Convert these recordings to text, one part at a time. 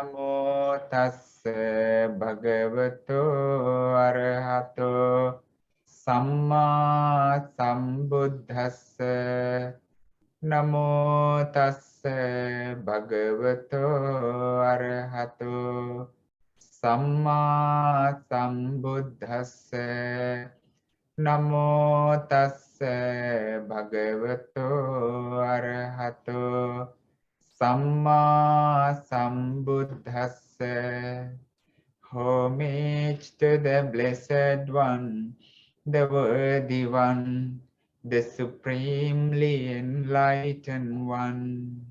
Namo tassa bhagavato arahato samma sambuddhassa. Namo tassa bhagavato arahato samma sambuddhassa. Namo tassa bhagavato arahato Samma Sambuddhassa. Homage to the Blessed One, the Worthy One, the Supremely Enlightened One.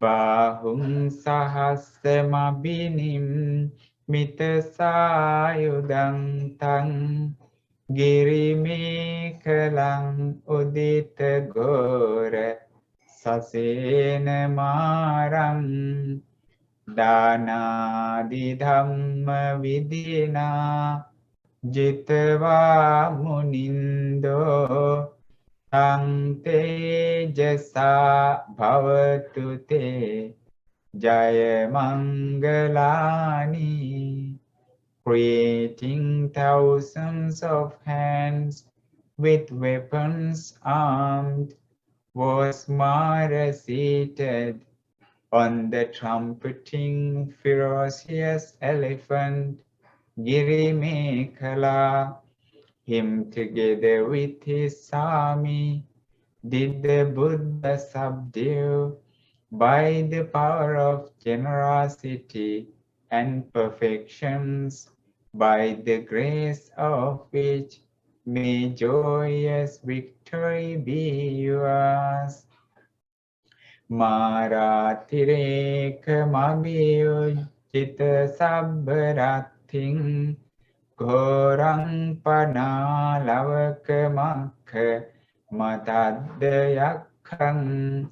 Bahum sahasamabinim mitasayudang tang girimekalang udita gora Sasena marang dana didhamma vidina jitva munindo tang tejasa bhavatu te jaya mangalani. Creating thousands of hands with weapons armed was Mara seated on the trumpeting ferocious elephant Girimekala. Him together with his army did the Buddha subdue by the power of generosity and perfections, by the grace of which may joyous victory be yours. Maratireka sabbarating Gorang panalavakamakha matadyakhang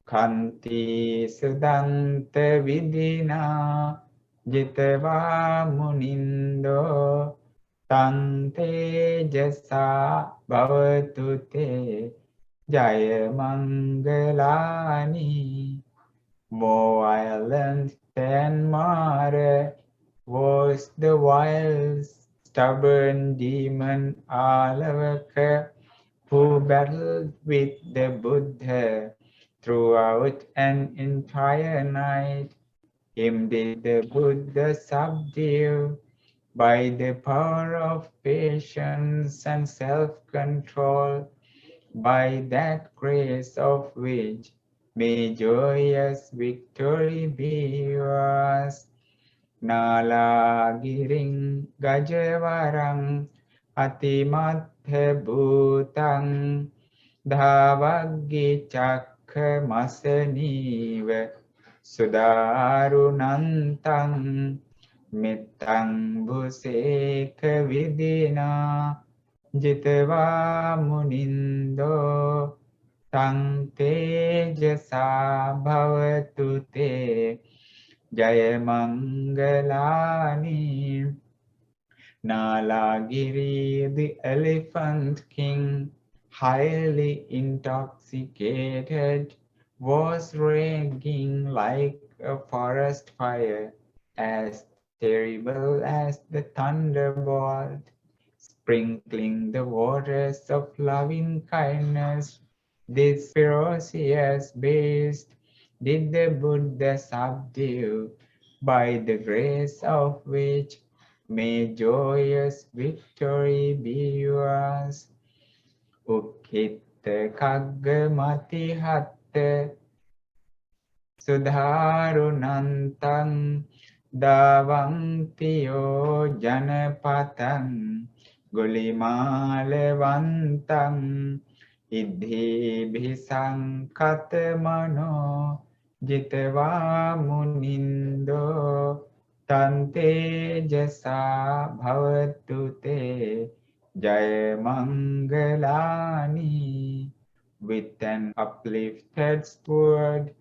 Kanti sudanta vidina jitva munindo tang tejasa bhavatu te jaya mangalani. More violent than Mara was the wild stubborn demon Alavaka, who battled with the Buddha throughout an entire night. Him did the Buddha subdue by the power of patience and self-control, by that grace of which may joyous victory be yours. Nalagiring gajavarang atimathe bhutang dhavagghi chakha masaniva sudarunantang mittang bhuseka vidina jitva munindo tang tejasa bhavatu te Jaya Mangalani. Nalagiri, the elephant king, highly intoxicated, was raging like a forest fire, as terrible as the thunderbolt, sprinkling the waters of loving kindness. This ferocious beast did the Buddha subdue, by the grace of which may joyous victory be yours. Ukhitta kaggamati hatta sudharunantang davantiyo janapatang gulimalevantang Idhi bhisang katamano jitva munindo tante jasa bhavatu te jaya mangalani. With an uplifted sword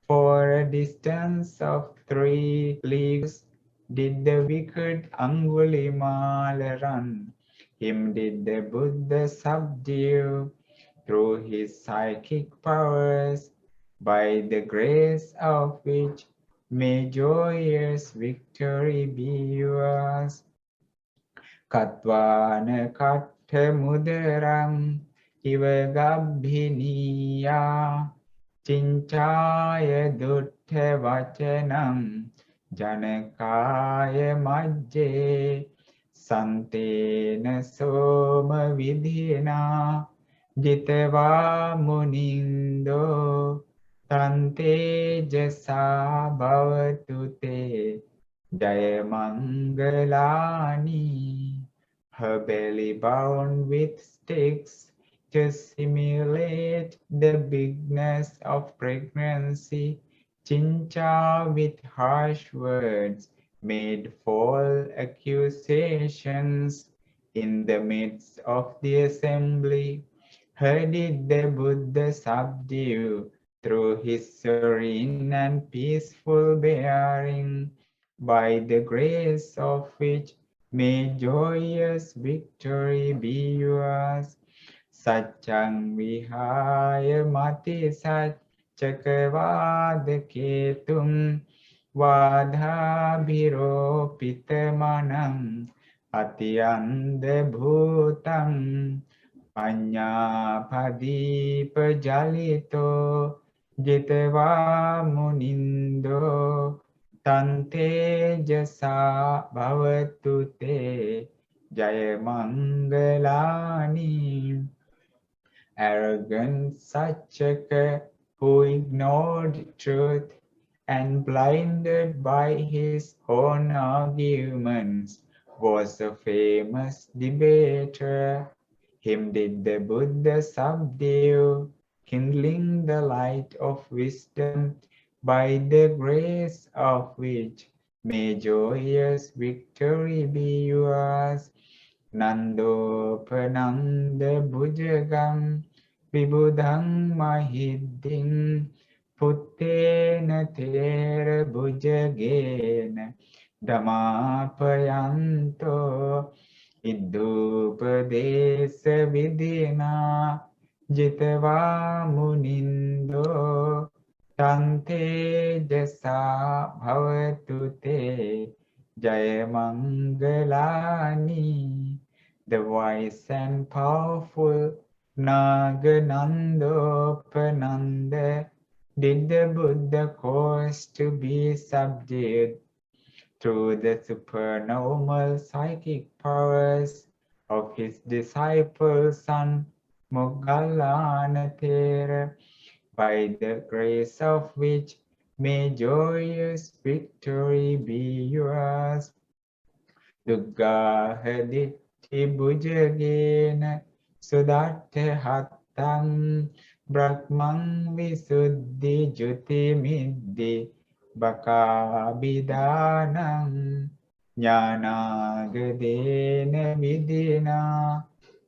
for a distance of 3 leagues did the wicked Angulimala run. Him did the Buddha subdue through his psychic powers, by the grace of which may joyous victory be yours. Katvana kattha mudaram iva gabhiniya Cinchaya duttha vachanam janakaya majje santena soma vidhina jitva munindo tante jasa bhavatu te jaya mangalani. Her belly bound with sticks to simulate the bigness of pregnancy, Chincha with harsh words made false accusations in the midst of the assembly. Her did the Buddha subdue through his serene and peaceful bearing, by the grace of which may joyous victory be yours. Satchang vihaya mati satchakavadaketum vadhabhiropitamanam atyanda bhutam Paññāpadīpa jitva munindo tante jasa bhavatu te jaya mangalani. Arrogant Sachaka, who ignored truth and blinded by his own arguments, was a famous debater. Him did the Buddha subdue, kindling the light of wisdom, by the grace of which may joyous victory be yours. Nandopananda bhujagam vibudhang mahiddhim puttena tera bhujagena damapayanto iddupadesa vidina jitva munindo tante jasa bhavatu te jaya mangalani. The wise and powerful Naganandopananda did the Buddha cause to be subdued through the supernormal psychic powers of his disciple son Moggallanathera, by the grace of which may joyous victory be yours. Duggahaditti bhujagena sudatte hattam brahmang visuddhi juti middhi bakabidanam jnanagadena vidina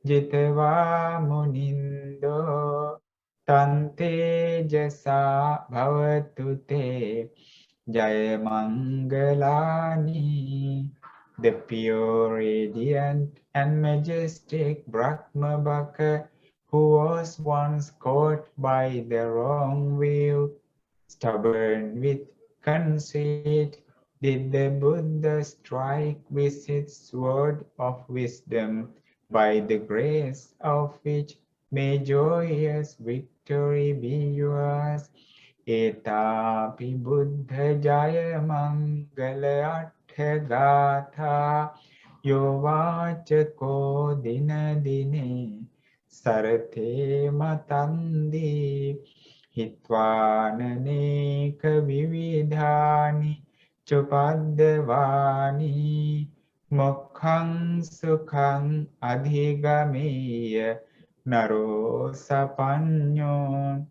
jitva munindo tante jasa bhavatu te jaya mangalani. The pure, radiant, and majestic Brahmabhaka, who was once caught by the wrong view, stubborn with conceit, did the Buddha strike with its sword of wisdom, by the grace of which may joyous victory be yours. Etapi Buddha Jaya Mangala Gāthā Yovācako Dina Dine Sarate Matandi Hitvananeka Vividhani Chupaddavani Mokkhaṃ Sukhaṃ Adhigameya Naro Sapañño.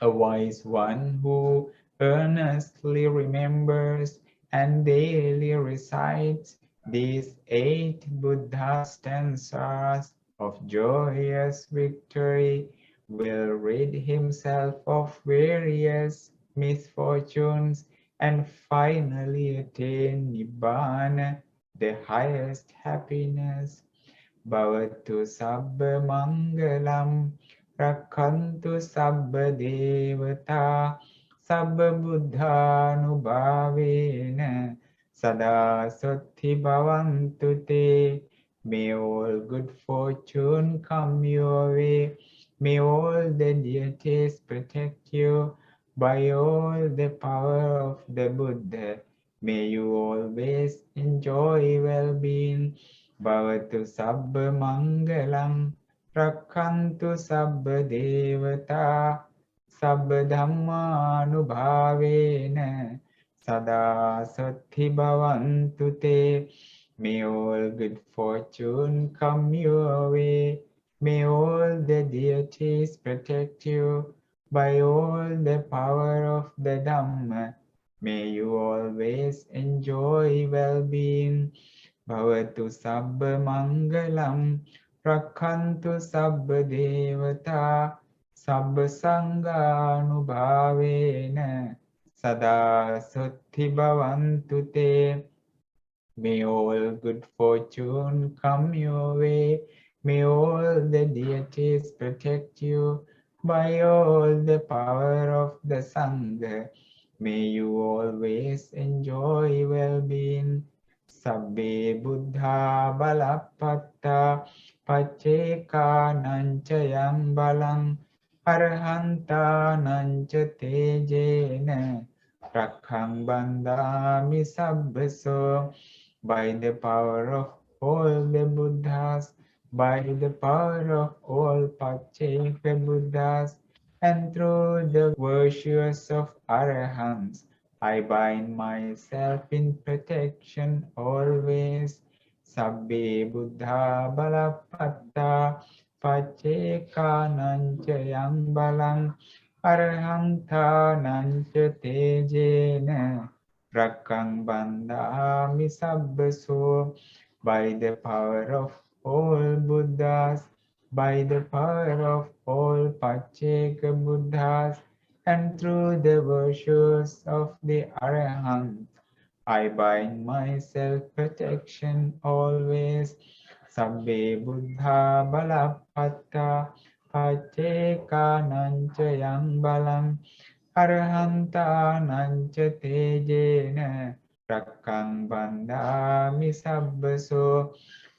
A wise one who earnestly remembers and daily recites these 8 Buddha stanzas of joyous victory will rid himself of various misfortunes and finally attain Nibbana, the highest happiness. Bhavatu sabba mangalam Rakhantu sabba devata Sabba buddhanubhavena sada sothi bhavantu te. May all good fortune come your way. May all the deities protect you. By all the power of the Buddha, may you always enjoy well-being. Bhavatu sabba mangalam, rakhantu sabba devata, sabba dhamma anubhavena, sada satthi bhavantu te. May all good fortune come your way. May all the deities protect you. By all the power of the Dhamma, may you always enjoy well-being. Bhavatu sabba mangalam, rakhantu sabba devata, sabba sanghanubhavena, sada satthi bhavantu te. May all good fortune come your way. May all the deities protect you. By all the power of the Sangha, may you always enjoy well-being. Sabbe buddha balapatta pacceka nanca yang balang arhanta nanca tejena rakhang bandami sabbaso. By the power of all the Buddhas, by the power of all Pacceka Buddhas, and through the virtues of Arahants, I bind myself in protection always. Sabbe Buddha Balapatta Pacceka Nanca Yang Balang Arahanta Nanca Tejena Rakkang bandhami sabbaso. By the power of all Buddhas, by the power of all Pacceka Buddhas, and through the virtues of the Arahant, I bind myself protection always. Sabbe Buddha balapatta pacceka nanca yang balang arhanta nanca tejena rakkang bandhami sabbaso.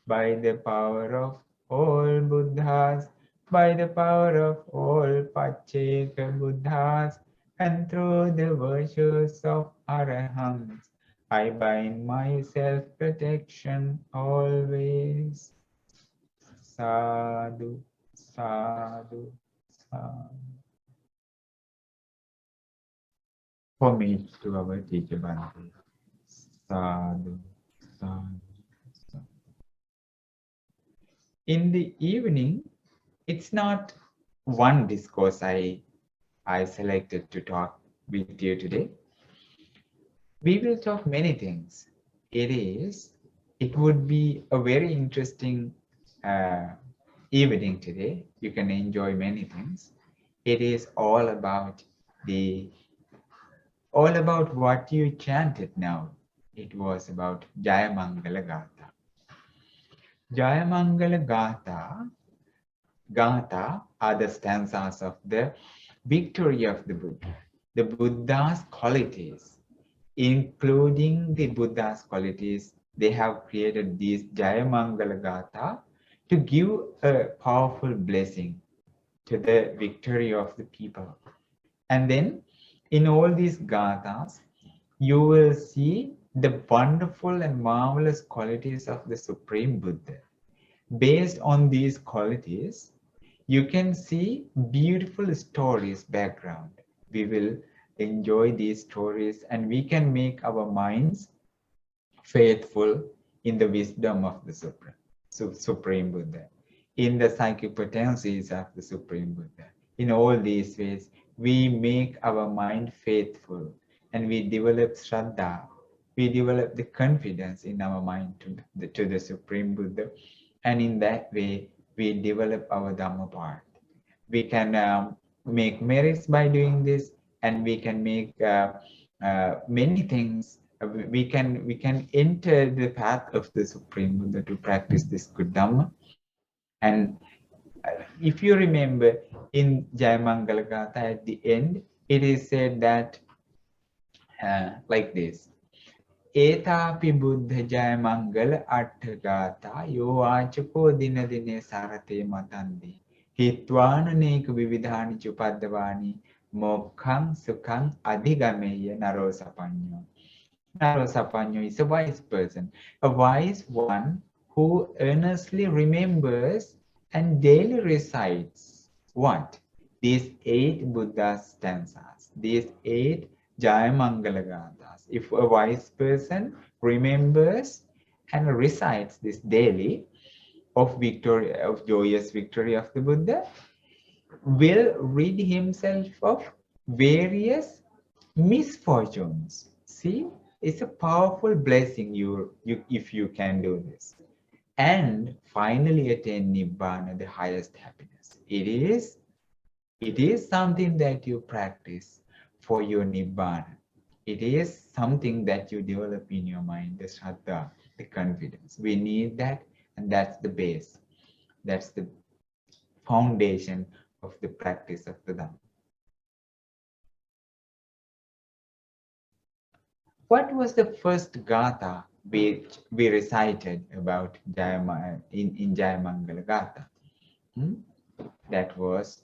By the power of all Buddhas, by the power of all Pacceka Buddhas, and through the virtues of Arahants, I bind myself protection always. Sadhu, sadhu, sadhu. Homage to our teacher Bhante. Sadhu, sadhu, sadhu. In the evening, it's not one discourse I selected to talk with you today. We will talk many things. It would be a very interesting evening today. You can enjoy many things. It is all about what you chanted now. It was about Jaya Mangala Gāthā. Jaya Mangala Gāthā are the stanzas of the victory of the Buddha. The Buddha's qualities, including the Buddha's qualities, they have created these Jaya Mangala Gāthā to give a powerful blessing to the victory of the people. And then in all these Gāthās, you will see the wonderful and marvelous qualities of the Supreme Buddha. Based on these qualities, you can see beautiful stories background. We will enjoy these stories and we can make our minds faithful in the wisdom of the Supreme Buddha, in the psychic potencies of the Supreme Buddha. In all these ways, we make our mind faithful and we develop Shraddha. We develop the confidence in our mind to the Supreme Buddha. And in that way, we develop our Dhamma part. We can make merits by doing this, and we can make many things. We can enter the path of the Supreme Buddha to practice this good Dhamma. And if you remember in Jaya Mangala Gāthā at the end, it is said that like this. Etapi buddha jaya mangala atta gāthā yo āchako dina dine sarate matandi. Hitwana neka vividhani chupaddavani mokkhaṃ sukhaṃ adhigameya naro sapañño. Naro sapañño is a wise person, a wise one who earnestly remembers and daily recites what? These 8 Buddha stanzas, these 8 Jaya Mangala Gāthas. If a wise person remembers and recites this daily of victory, of joyous victory of the Buddha, will rid himself of various misfortunes. See, it's a powerful blessing if you can do this. And finally attain Nibbana, the highest happiness. It is something that you practice for your Nibbana. It is something that you develop in your mind, the Shraddha, the confidence. We need that, and that's the base. That's the foundation of the practice of the Dhamma. What was the first Gāthā which we recited about in Jaya Mangala Gāthā? That was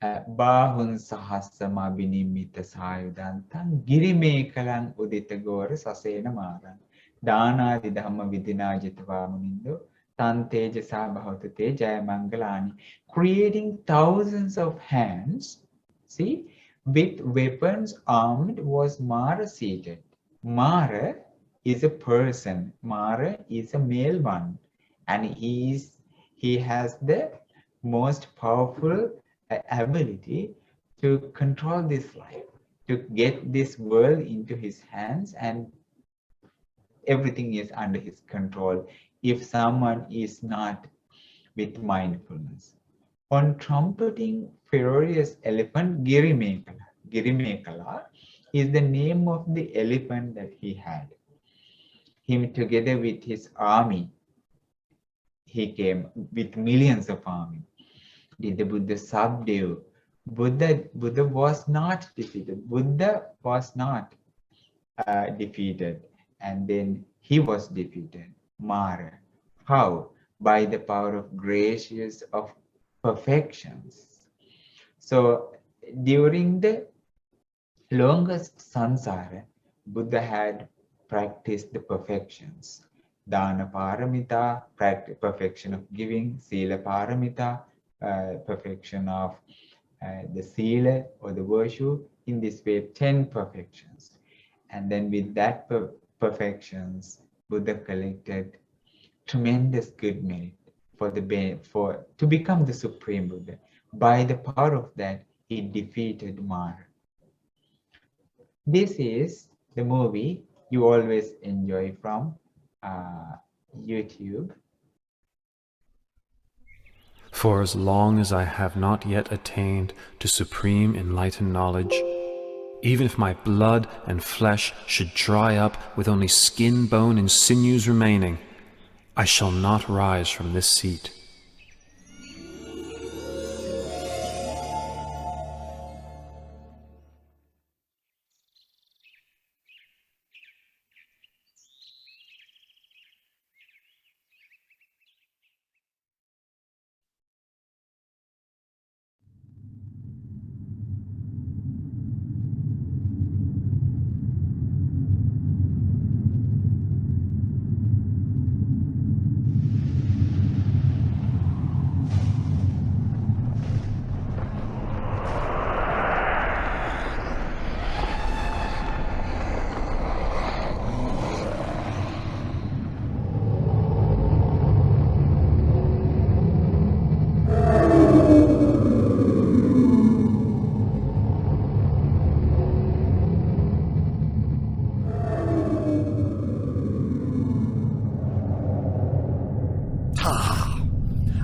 Bahun Sahasama Binimita Sayudantam Girimekalang Udita Gora Sasena Maran Dana Didhamma Vidinajitava Munindo Tantejasa Bhavatute Jaya Mangalani, creating thousands of hands. See, with weapons armed was Mara seated. Mara is a person. Mara is a male one, and he has the most powerful ability to control this life, to get this world into his hands, and everything is under his control if someone is not with mindfulness. On trumpeting ferocious elephant, Girimekala. Girimekala is the name of the elephant that he had. Him together with his army, he came with millions of army. Did the Buddha subdue? Buddha was not defeated. Buddha was not defeated, and then he was defeated. Mara. How? By the power of gracious of perfections. So during the longest samsara, Buddha had practiced the perfections. Dana paramita, perfection of giving. Sila paramita, perfection of the sila or the virtue. In this way, 10 perfections. And then with that perfections, Buddha collected tremendous good merit to become the Supreme Buddha. By the power of that, he defeated Mara. This is the movie you always enjoy from YouTube. For as long as I have not yet attained to supreme enlightened knowledge, even if my blood and flesh should dry up with only skin, bone, and sinews remaining, I shall not rise from this seat.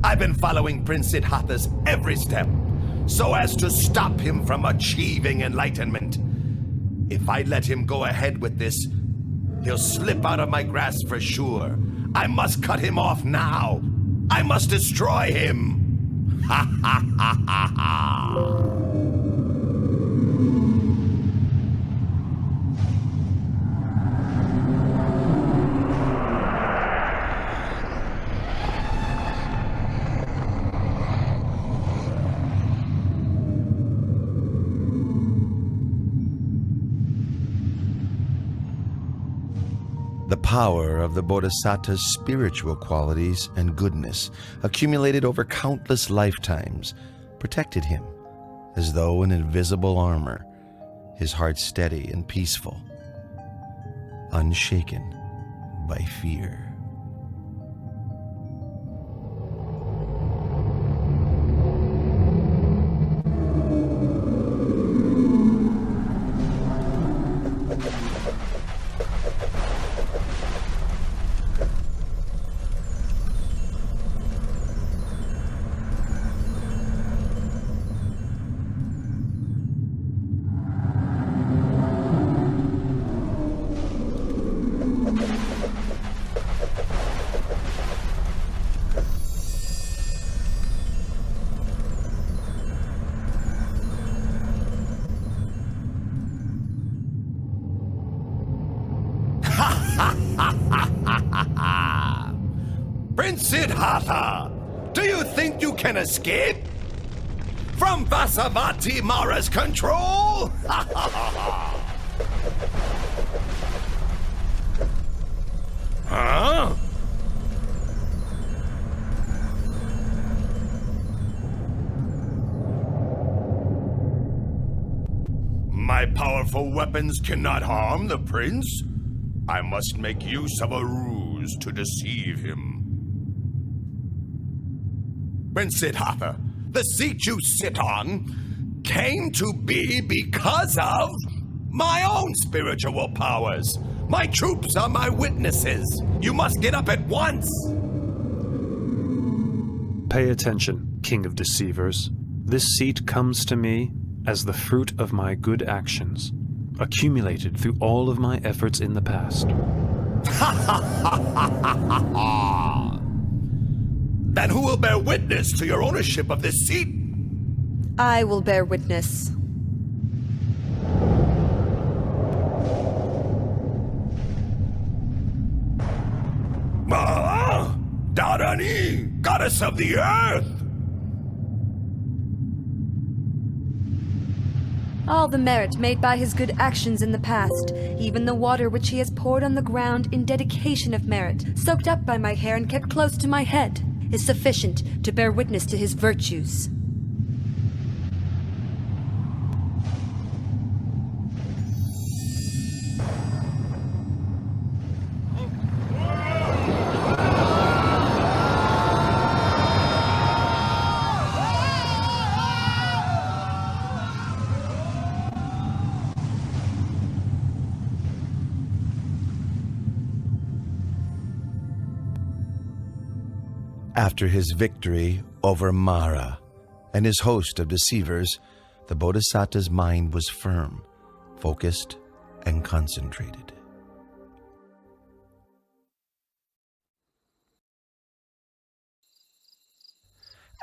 I've been following Prince Siddhartha's every step, so as to stop him from achieving enlightenment. If I let him go ahead with this, he'll slip out of my grasp for sure. I must cut him off now. I must destroy him. Ha ha ha ha ha. The power of the Bodhisattva's spiritual qualities and goodness, accumulated over countless lifetimes, protected him as though in invisible armor, his heart steady and peaceful, unshaken by fear. Prince Siddhartha, do you think you can escape from Vasavati Mara's control? Huh? My powerful weapons cannot harm the prince. I must make use of a ruse to deceive him. Prince Siddhartha, the seat you sit on came to be because of my own spiritual powers. My troops are my witnesses. You must get up at once. Pay attention, King of Deceivers. This seat comes to me as the fruit of my good actions, accumulated through all of my efforts in the past. Then who will bear witness to your ownership of this seat? I will bear witness. Dharani, goddess of the earth! All the merit made by his good actions in the past, even the water which he has poured on the ground in dedication of merit, soaked up by my hair and kept close to my head, is sufficient to bear witness to his virtues. After his victory over Mara and his host of deceivers, the Bodhisattva's mind was firm, focused, and concentrated.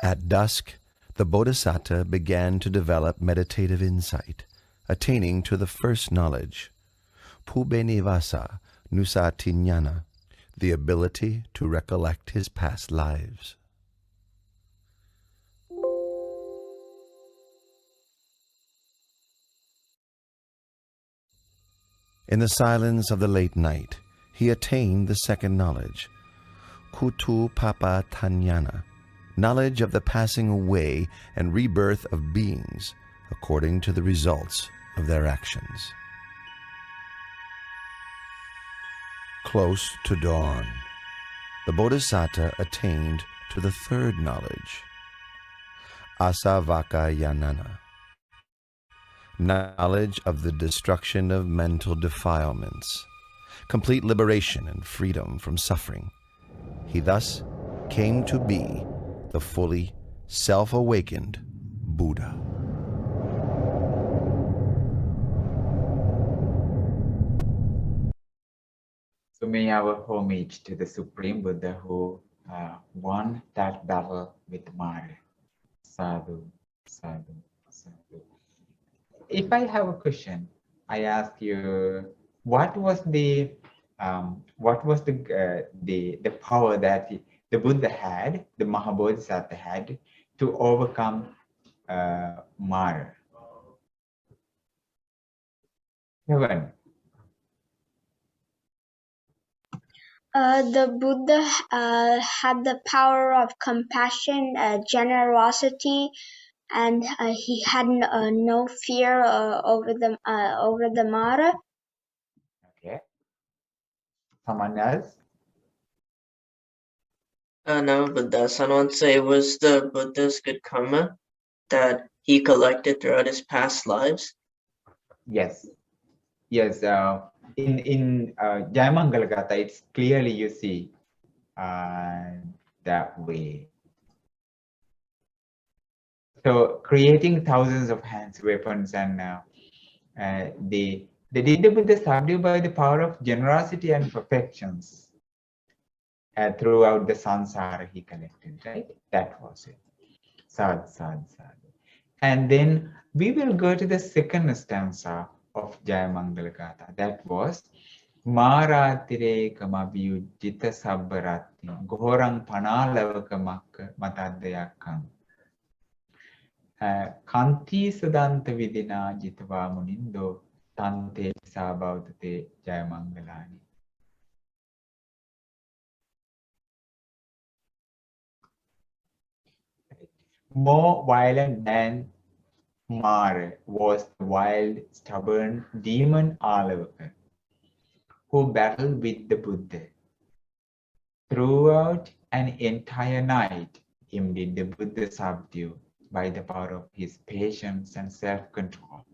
At dusk, the Bodhisattva began to develop meditative insight, attaining to the first knowledge, Pubenivasa Nusatinyana, the ability to recollect his past lives. In the silence of the late night, he attained the second knowledge, Kutu Papa Tanyana, knowledge of the passing away and rebirth of beings according to the results of their actions. Close to dawn, the Bodhisattva attained to the third knowledge, Asavakayanana, knowledge of the destruction of mental defilements, complete liberation and freedom from suffering. He thus came to be the fully self-awakened Buddha. So may our homage to the Supreme Buddha who won that battle with Mara. Sadhu, sadhu, sadhu. if I have a question, I ask you, what was the the power that the Buddha had, the Mahabodhisattva had, to overcome Mara? Heaven. The Buddha had the power of compassion, generosity, and he had no fear over the Mara. Okay. Someone else? No, but someone say it was the Buddha's good karma that he collected throughout his past lives. Yes. Yes. In Jaya Mangala Gāthā, it's clearly you see that way. So creating thousands of hands, weapons, and the Buddha subdued by the power of generosity and perfections throughout the samsara he collected, right? That was it. Sad, sad, sad. And then we will go to the second stanza of Jaya Mangala Gāthā. That was Māratireka mabiyujjita sabbarati ghorang panalavaka makka matadayakam Kanti Sudanta Vidina Jitva Munindo Tante Sabautate Jaya Mangalani. More violent than Mara was the wild, stubborn demon Alavaka, who battled with the Buddha. Throughout an entire night, him did the Buddha subdue by the power of his patience and self-control,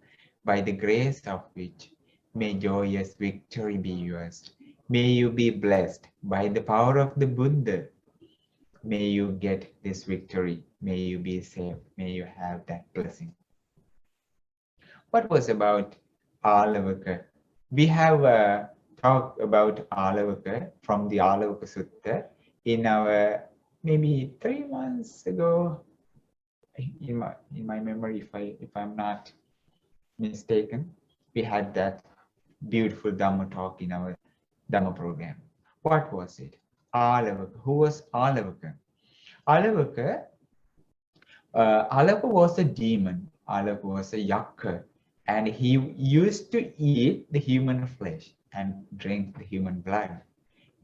by the grace of which may joyous victory be yours. May you be blessed by the power of the Buddha. May you get this victory. May you be safe. May you have that blessing. What was about Alavaka? We have talked about Alavaka from the Alavaka Sutta in our maybe 3 months ago. In my memory, if I'm not mistaken, we had that beautiful Dhamma talk in our Dhamma program. What was it? Alavaka. Who was Alavaka? Alavaka was a demon. Alavaka was a yakka, and he used to eat the human flesh and drink the human blood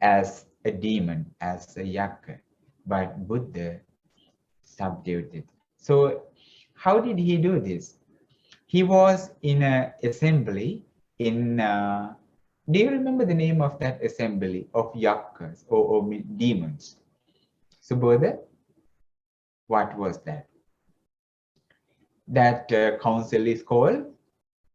as a demon, as a yakka. But Buddha subdued it. So how did he do this? He was in an assembly in, do you remember the name of that assembly of yakkas or demons? Subodha, what was that? That council is called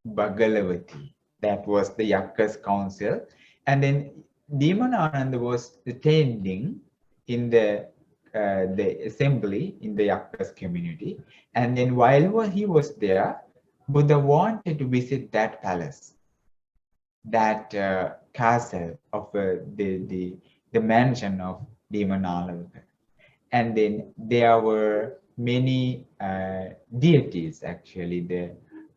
Bhagalavati. That was the yakkas council. And then Demon Ananda was attending in the assembly in the yakkas community. And then while he was there, Buddha wanted to visit that palace, that castle of the mansion of Demon Alavaka. And then there were many deities, actually,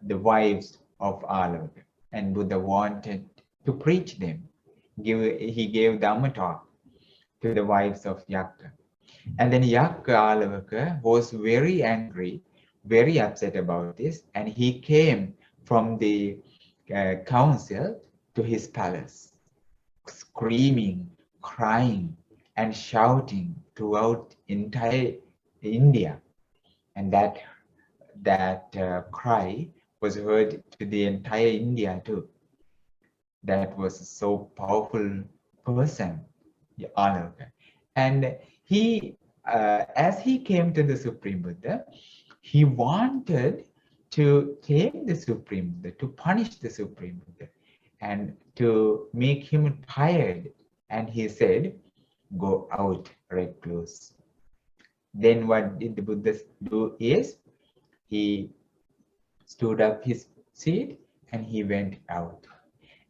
the wives of Alavaka. And Buddha wanted to preach them. He gave Dhamma talk to the wives of Yakka. And then Yakka Alavaka was very angry, very upset about this, and he came from the council to his palace, screaming, crying, and shouting throughout entire India. And that cry was heard to the entire India too. That was a so powerful person, Alavaka. And he, as he came to the Supreme Buddha, he wanted to tame the Supreme Buddha, to punish the Supreme Buddha, and to make him tired. And he said, "Go out, recluse." Then what did the Buddha do is, he stood up his seat and he went out.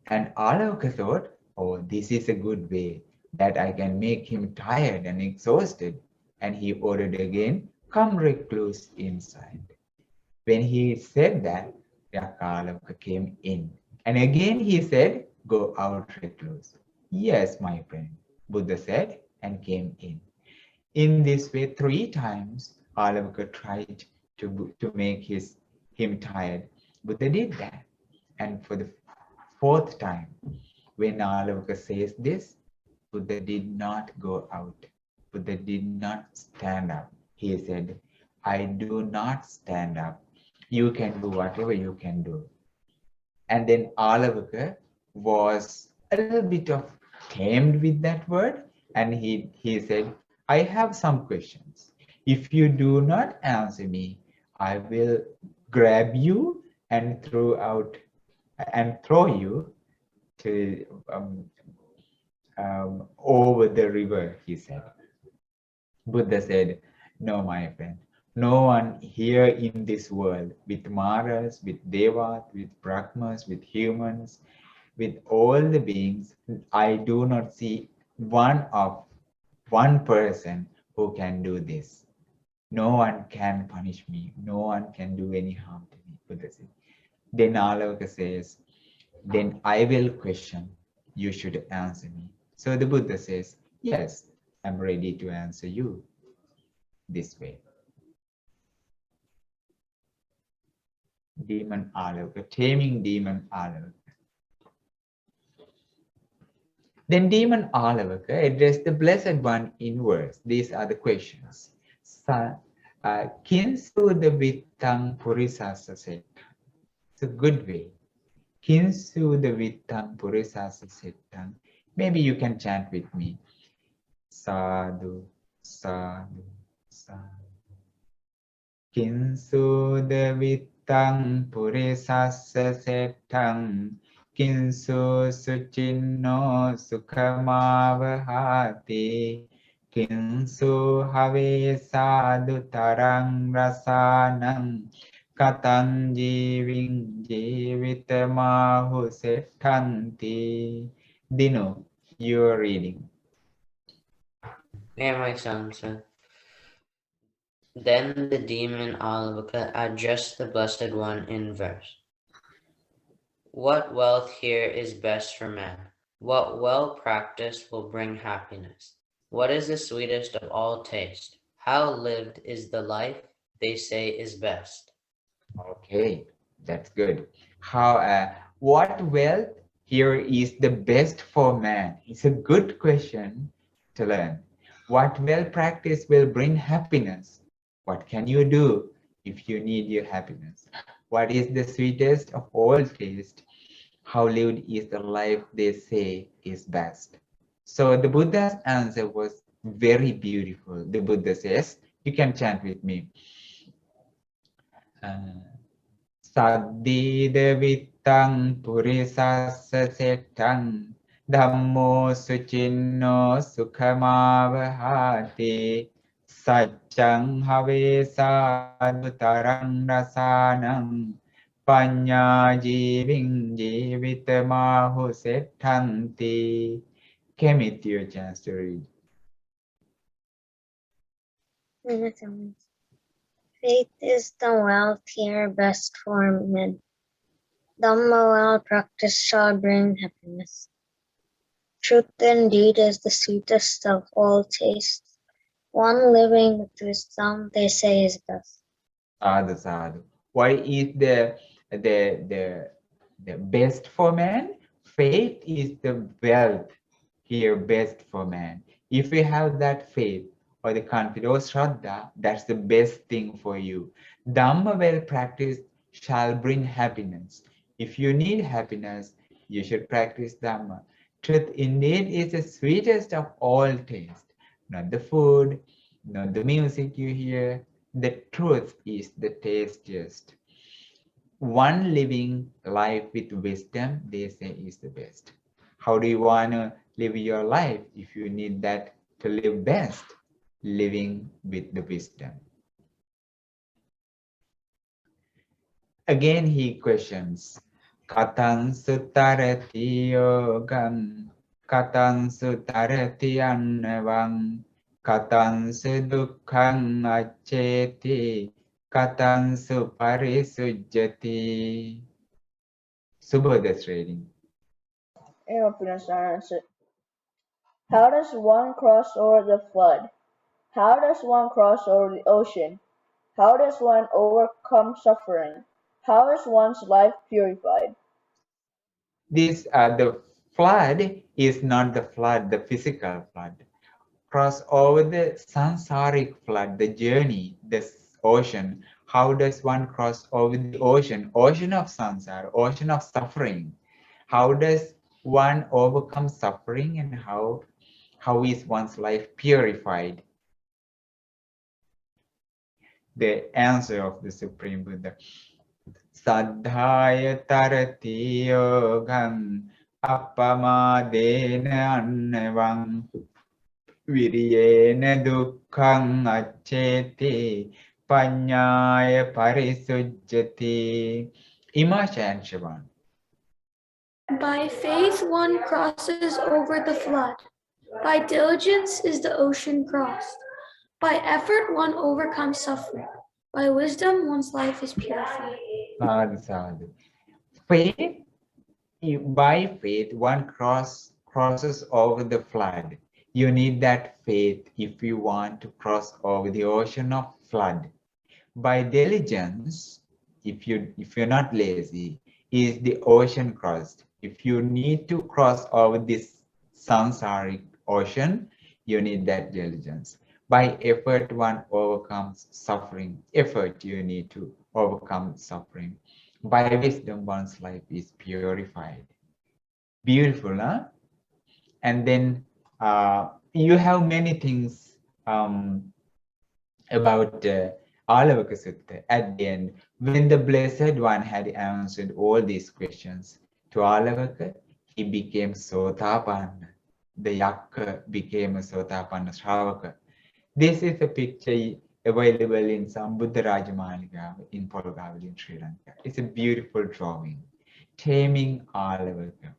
And Alavaka thought, oh, this is a good way that I can make him tired and exhausted. And he ordered again, come recluse inside. When he said that, Yakalavaka came in. And again he said, go out recluse. Yes, my friend, Buddha said, and came in. In this way, 3 times, Alavaka tried to make him tired. Buddha did that. And for the 4th time, when Alavaka says this, Buddha did not go out. Buddha did not stand up. He said, I do not stand up. You can do whatever you can do. And then Alavaka was a little bit of tamed with that word. And he said, I have some questions. If you do not answer me, I will grab you and throw you to over the river, he said. Buddha said, no, my friend, no one here in this world, with Maras, with Devas, with Brahmas, with humans, with all the beings, I do not see one person who can do this. No one can punish me. No one can do any harm to me, Buddha said. Then Alavaka says, then I will question. You should answer me. So the Buddha says, yes, I'm ready to answer you this way. Demon Alavaka, taming demon Alavaka. Then demon Alavaka addressed the Blessed One in verse. These are the questions. Kinsu the Vittang Purisasa said. It's a good way. Kinsu the Vittang Purisasa Settang. Maybe you can chant with me. Sadhu, sadhu, sadhu. Kinsu the Vittang Purisasa Settang. Kinsu suchinno sukhamavahati. Kinsu have sadhu tarang rasanam. Katang jiving jivitamahu settanti. Dino, you are reading. Yeah, my son, sir. Then the demon Alavaka addressed the Blessed One in verse. What wealth here is best for man? What well practiced will bring happiness? What is the sweetest of all taste? How lived is the life they say is best? Okay, that's good. What wealth here is the best for man? It's a good question to learn. What well practice will bring happiness? What can you do if you need your happiness? What is the sweetest of all taste? How lived is the life they say is best? So the Buddha's answer was very beautiful. The Buddha says, you can chant with me. Saddida vittang purisassa settang Dhammo suchinno sukhamavahati Saccang have sadhutarang rasanam Panya jiving jivitamahu settanti. Kemit, your chance to read. Faith is the wealth here best for men. Dhamma well practice shall bring happiness. Truth indeed is the sweetest of all tastes. One living with wisdom they say is best. Sadhu, sadhu. What is the best for man? Faith is the wealth here best for man. If you have that faith or the confidence or shraddha, that's the best thing for you. Dhamma well practiced shall bring happiness. If you need happiness, you should practice Dhamma. Truth indeed is the sweetest of all taste. Not the food, not the music you hear. The truth is the tastiest. One living life with wisdom, they say, is the best. How do you want to live your life if you need that to live best? Living with the wisdom. Again, he questions, Katang sutarati yogam, Katang sutarati annavang, Katang sudukhang acheti, Katansu parisujjati. Subodha's reading. Your opinions are answered. How does one cross over the flood? How does one cross over the ocean? How does one overcome suffering? How is one's life purified? The flood is not the flood, the physical flood. Cross over the samsaric flood, the journey, the ocean. How does one cross over the ocean? Ocean of samsara, ocean of suffering. How does one overcome suffering, and how is one's life purified? The answer of the Supreme Buddha. Saddhaya tarati yogam appamadena annavang viriyena dukkhang accheti panyaya parisujjati. Imasha and Shivan. By faith one crosses over the flood. By diligence is the ocean crossed. By effort one overcomes suffering. By wisdom one's life is purified. Sadhu, sadhu. Faith, by faith one crosses over the flood. You need that faith if you want to cross over the ocean of flood. By diligence, if you're not lazy, is the ocean crossed. If you need to cross over this samsaric ocean, you need that diligence. By effort, one overcomes suffering. Effort, you need to overcome suffering. By wisdom, one's life is purified. Beautiful, huh? And then you have many things about Alavaka Sutta at the end. When the Blessed One had answered all these questions to Alavaka, he became Sotapanna. The Yakka became a Sotapanna Shravaka. This is a picture available in Sambuddha Rajamalika in Polgavali in Sri Lanka. It's a beautiful drawing, taming Alavaka.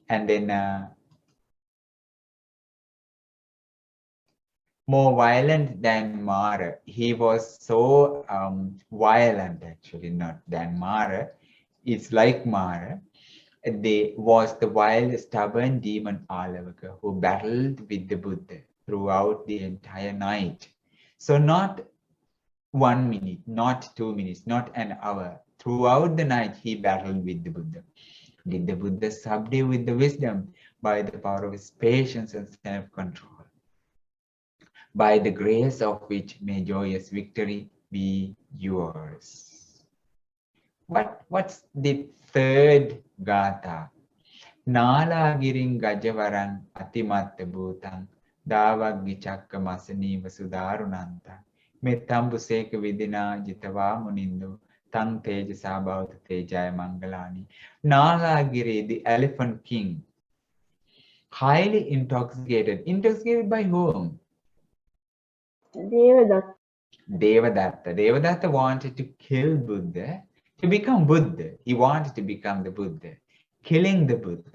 And then more violent than Mara. He was so violent, actually, not than Mara. It's like Mara. They was the wild, stubborn demon Alavaka who battled with the Buddha throughout the entire night. So not 1 minute, not 2 minutes, not an hour. Throughout the night, he battled with the Buddha. Did the Buddha subdue with the wisdom by the power of his patience and self-control? By the grace of which may joyous victory be yours. What's the third Gāthā? Nālāgiring gajavaran atimatta bhūtaṃ dāvaggi cakka masanīva sudārunantā mettambuseka vidinā jitavā munindu taṃ tejasā bhavata te Jaya Mangalāni. Nālāgiri, the elephant king, highly intoxicated. Intoxicated by whom? Devadatta. Devadatta wanted to kill Buddha, to become Buddha. He wanted to become the Buddha, killing the Buddha.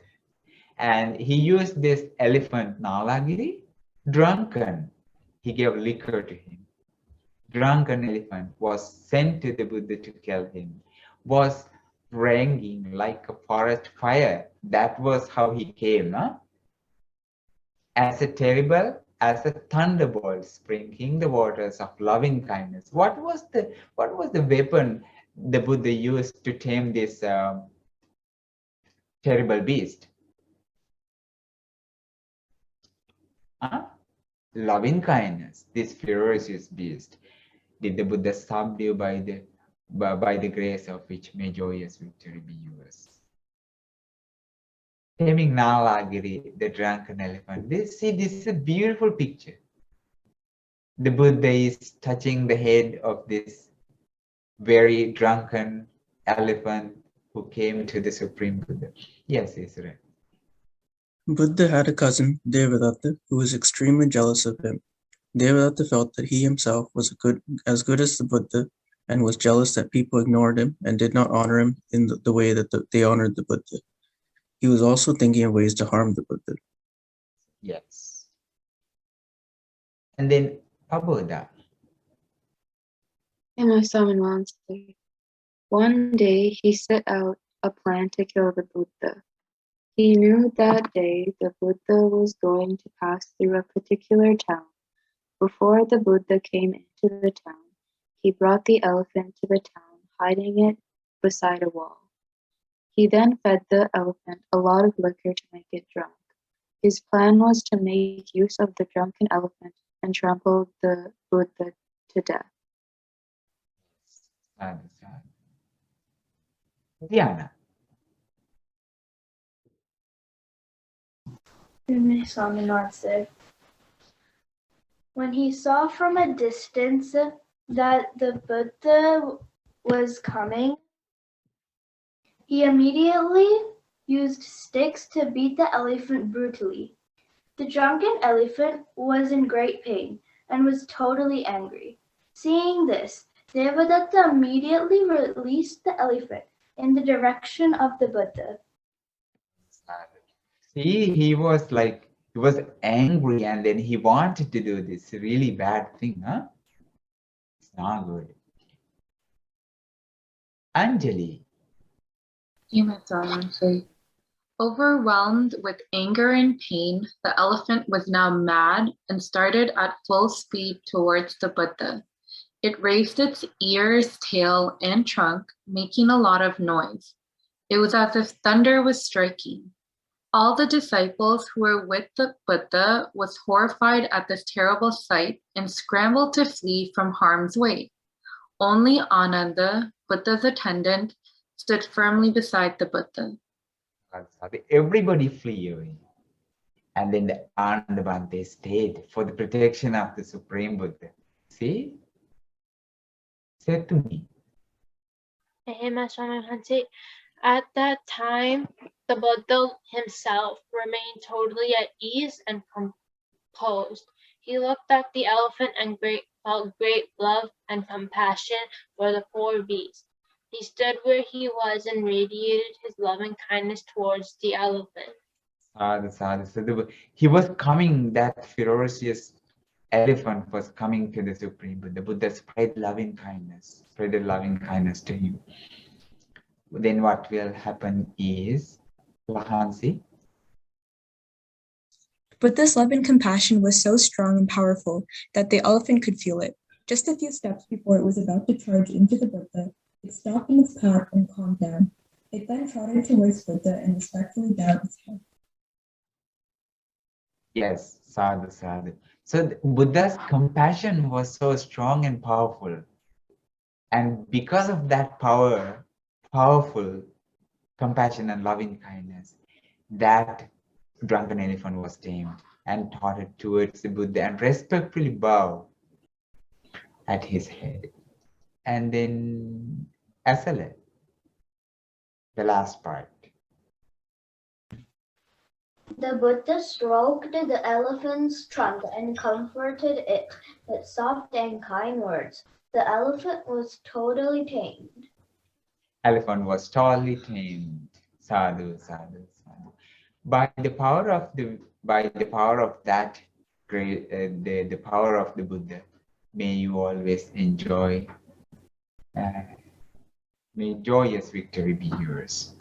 And he used this elephant, Nalagiri, drunken. He gave liquor to him. Drunken elephant was sent to the Buddha to kill him, was raging like a forest fire. That was how he came, huh? As a thunderbolt sprinkling the waters of loving kindness. What was the weapon the Buddha used to tame this terrible beast? Loving kindness, this ferocious beast. Did the Buddha subdue by the grace of which may joyous victory be yours? Taming Nalagiri, the drunken elephant. This is a beautiful picture. The Buddha is touching the head of this very drunken elephant who came to the Supreme Buddha. Yes, Israel. Buddha had a cousin, Devadatta, who was extremely jealous of him. Devadatta felt that he himself was as good as the Buddha and was jealous that people ignored him and did not honor him in the way that they honored the Buddha. He was also thinking of ways to harm the Buddha. Yes. And then Paboda. In my Samanwanse, one day he set out a plan to kill the Buddha. He knew that day the Buddha was going to pass through a particular town. Before the Buddha came into the town, he brought the elephant to the town, hiding it beside a wall. He then fed the elephant a lot of liquor to make it drunk. His plan was to make use of the drunken elephant and trample the Buddha to death. Sadhu, sadhu. Diana. When he saw from a distance that the Buddha was coming, he immediately used sticks to beat the elephant brutally. The drunken elephant was in great pain and was totally angry. Seeing this, Devadatta immediately released the elephant in the direction of the Buddha. See, he was angry and then he wanted to do this really bad thing, huh? It's not good. Anjali. Overwhelmed with anger and pain, the elephant was now mad and started at full speed towards the Buddha. It raised its ears, tail, and trunk, making a lot of noise. It was as if thunder was striking. All the disciples who were with the Buddha was horrified at this terrible sight and scrambled to flee from harm's way. Only Ananda, Buddha's attendant, stood firmly beside the Buddha. Everybody flee away. And then the Ananda stayed for the protection of the Supreme Buddha. See? Said to me. At that time, the Buddha himself remained totally at ease and composed. He looked at the elephant and felt great love and compassion for the poor beast. He stood where he was and radiated his loving kindness towards the elephant. Sadhu, sadhu. So he was coming, that ferocious elephant was coming to the Supreme Buddha. The Buddha spread loving kindness to him. Then what will happen is, Lahansi. Buddha's love and compassion was so strong and powerful that the elephant could feel it. Just a few steps before it was about to charge into the Buddha, it stopped in its path and calmed down. It then trotted towards Buddha and respectfully bowed its head. Yes, sadhu, sadhu. So Buddha's compassion was so strong and powerful. And because of that powerful compassion and loving kindness, that drunken elephant was tamed and trotted towards the Buddha and respectfully bowed at his head. And then Asala, the last part. The Buddha stroked the elephant's trunk and comforted it with soft and kind words. The elephant was totally tamed. Elephant was totally tamed. Sadhu, sadhu, sadhu. By the power of that great, the power of the Buddha, may you always enjoy. May joyous victory be yours.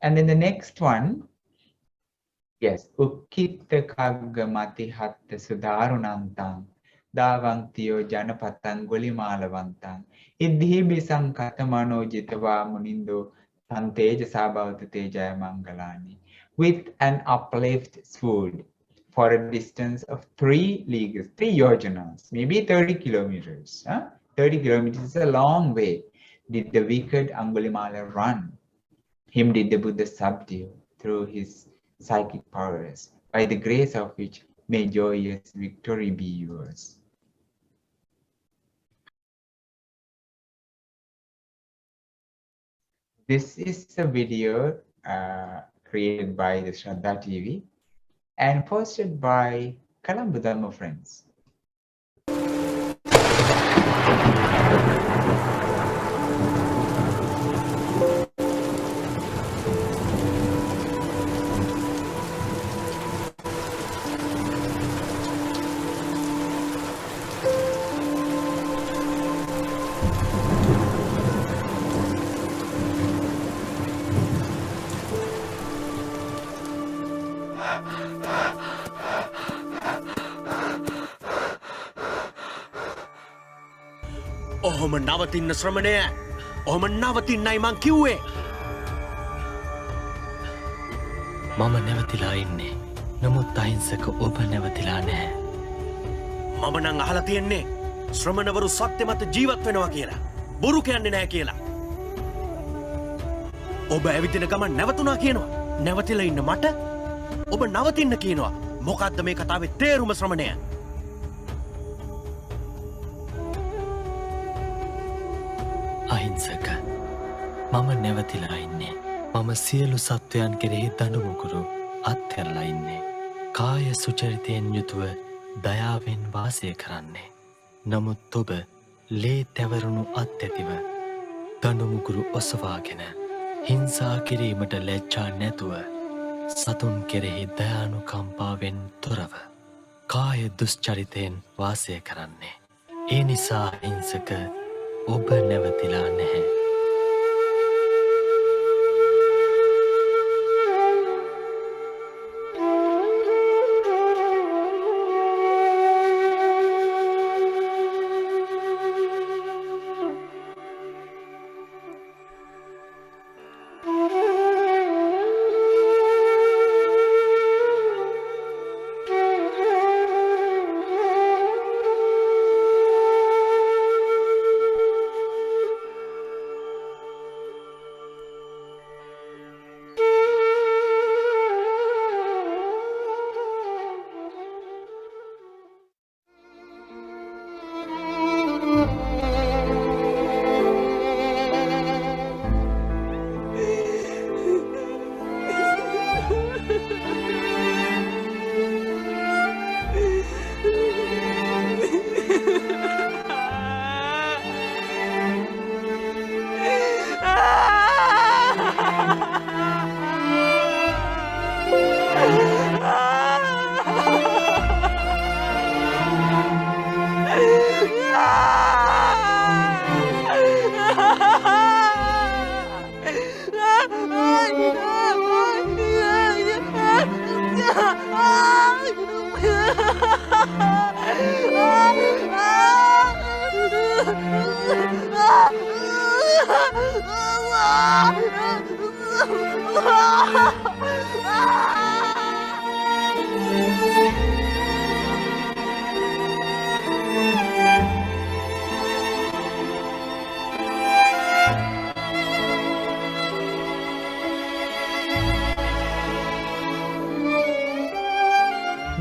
And then the next one, yes, Ukkitta Kaggamati Hatta Sudarunantang Davantiyo Janapatang Gulimalavantang Idhi Bisam Katamano Jitava Munindo Tanteja Sabhavate Jaya Mangalani, with an uplift swoon for a distance of 3 leagues, 3 yojanas, maybe 30 kilometers. 30 kilometers is a long way. Did the wicked Angulimala run? Him did the Buddha subdue through his psychic powers, by the grace of which may joyous victory be yours. This is a video created by the Shraddha TV and posted by Kalambu Dhamma Friends. ඔහොම නවතින්න ශ්‍රමණය. ඔහොම නවතින්නයි මං කිව්වේ. මම නැවතිලා ඉන්නේ. නමුත් අහිංසක ඔබ නැවතිලා නැහැ. මම නම් අහලා තියෙන්නේ ශ්‍රමණවරු සත්‍ය මත ජීවත් වෙනවා කියලා. බොරු කියන්නේ නැහැ කියලා. ඔබ ඇවිදින ගමන් නැවතුණා කියනවා. නැවතිලා ඉන්න මට ඔබ නවතින්න කියනවා. මොකද්ද මේ කතාවේ තේරුම ශ්‍රමණය? අහිංසක මම නැවතිලා ඉන්නේ. මම සියලු සත්වයන් කෙරෙහි දඬුමුකුරු අත්හැරලා ඉන්නේ. කාය සුචරිතයෙන් යුතුව දයාවෙන් වාසය කරන්නේ. නමුත් ඔබ ලේ තැවරුණු අත් ඇතිව දඬුමුකුරු ඔසවාගෙන හිංසා කිරීමට ලැජ්ජා නැතුව සතුන් කෙරෙහි දයානුකම්පාවෙන් තොරව කාය දුෂ්චරිතයෙන් වාසය කරන්නේ. ඒ නිසා හිංසක ඔබ නැවතිලා නැහැ.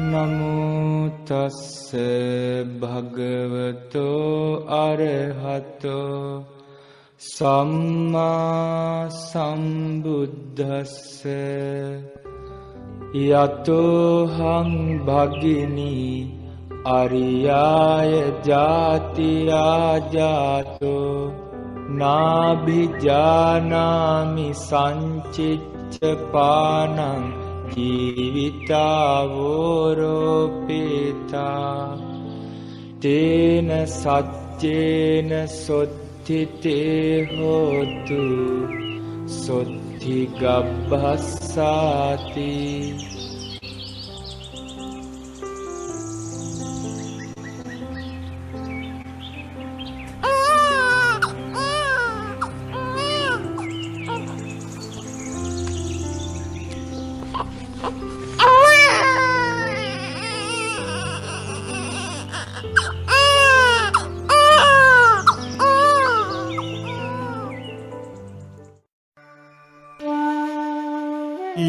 නමෝ තස්ස භගවතෝ අරහතෝ සම්මා සම්බුද්දස්ස යතෝහං භගිනී අරියාය ජාතියා ජාතෝ නාභිජානාමි සංචිච්ච පානං ජීවිතාවෝරෝපේතා තේන සච්චේන සොත්තිතේ හෝතු සොත්ති ගබ්බස්සාති.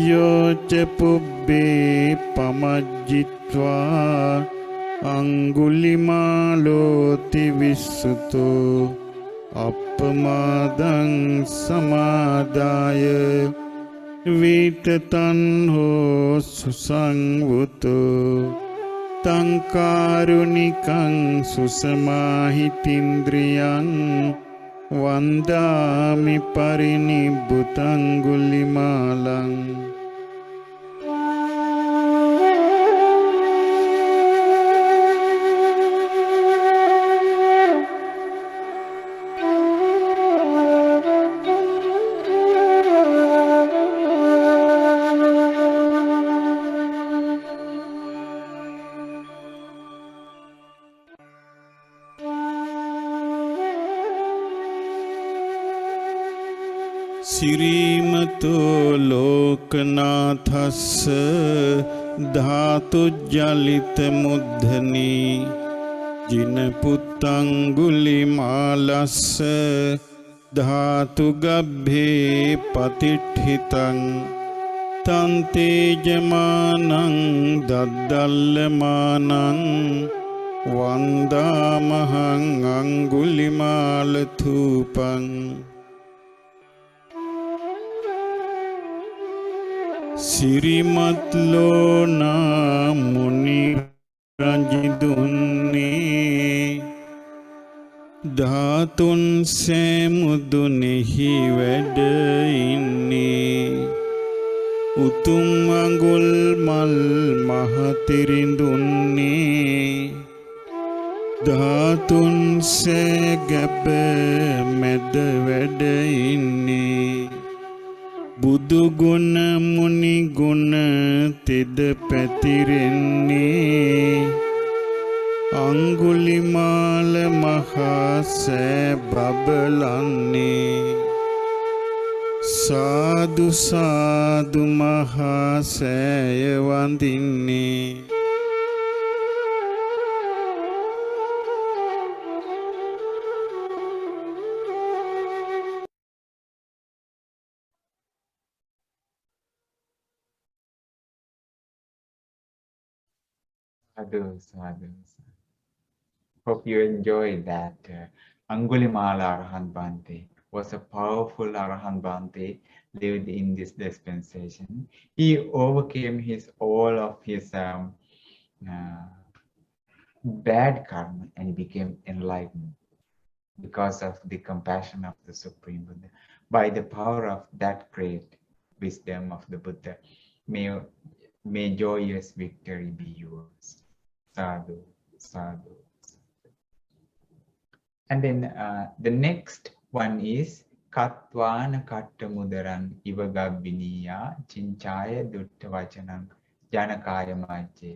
යෝච පුබ්බේ පමජ්ජිත්වා අංගුලිමාලෝති විස්සුතෝ අප්පමාදං සමාදාය වීතතන් හෝ සුසංවුතෝ තංකාරුනිකං සුසමාහිතින්ද්‍රියං වන්දාමි පරිනිබ්බුතංගුලිමාලං. සිරීමතෝ ලෝකනාථස්ස ධාතුජ්ජලිත මුද්ධනී जिनपुत्तङ्गुलिमालस्य धातुगभ्भे पतिष्ठितं तं तेजमानं दद्दल्यमानं वन्दामहं अङ्गुलिमालधूपम् सिरिमत्लोना मुनि රජිදුන්නේ ධාතුන් සෑමුදුනෙහි වැඩ ඉන්නේ උතුම් අඟුල් මල් මහතිරිඳුන්නේ ධාතුන් සෑගැබ මැද වැඩ ඉන්නේ බුදු ගුණ මුනි ගුණ තෙද පැතිරෙන්නේ අඟුලිමාල මහා සෑ බබලන්නේ සාදු සාදු Maha Seya වඳින්නේ Sadhu. Hope you enjoyed that. Angulimala Arahant Bhante was a powerful Arahant Bhante, lived in this dispensation. He overcame all of his bad karma and became enlightened because of the compassion of the Supreme Buddha. By the power of that great wisdom of the Buddha, may joyous victory be yours. Sadhu, sadhu. And then the next one is Katvana Kattamudaran Ivagabbiniya Chinchaya Dutta Vachanam Janakaya Majje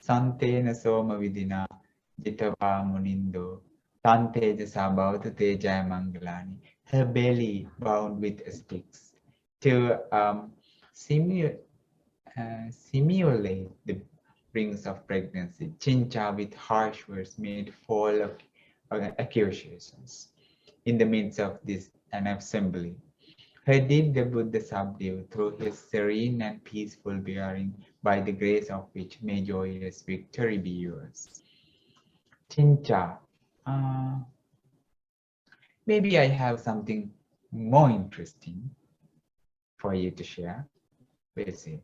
Santena Soma Vidina Jitava Munindo Tanteja Sabhavata Tejaya Mangalani. Her belly bound with sticks to simulate the rings of pregnancy. Chincha with harsh words made fall of accusations in the midst of an assembly. Her did the Buddha subdue through his serene and peaceful bearing, by the grace of which may joyous victory be yours. Chincha. Maybe I have something more interesting for you to share. We'll see.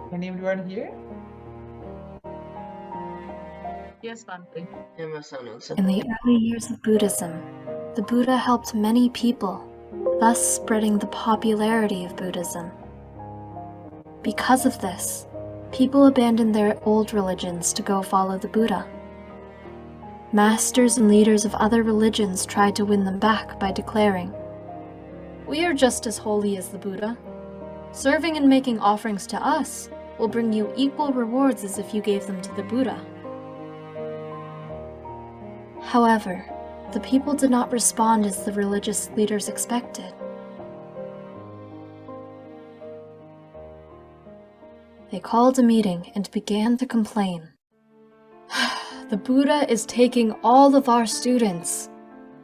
Can everyone hear? Yes, Bhante. In the early years of Buddhism, the Buddha helped many people, thus spreading the popularity of Buddhism. Because of this, people abandoned their old religions to go follow the Buddha. Masters and leaders of other religions tried to win them back by declaring, "We are just as holy as the Buddha. Serving and making offerings to us will bring you equal rewards as if you gave them to the Buddha." However, the people did not respond as the religious leaders expected. They called a meeting and began to complain. "The Buddha is taking all of our students.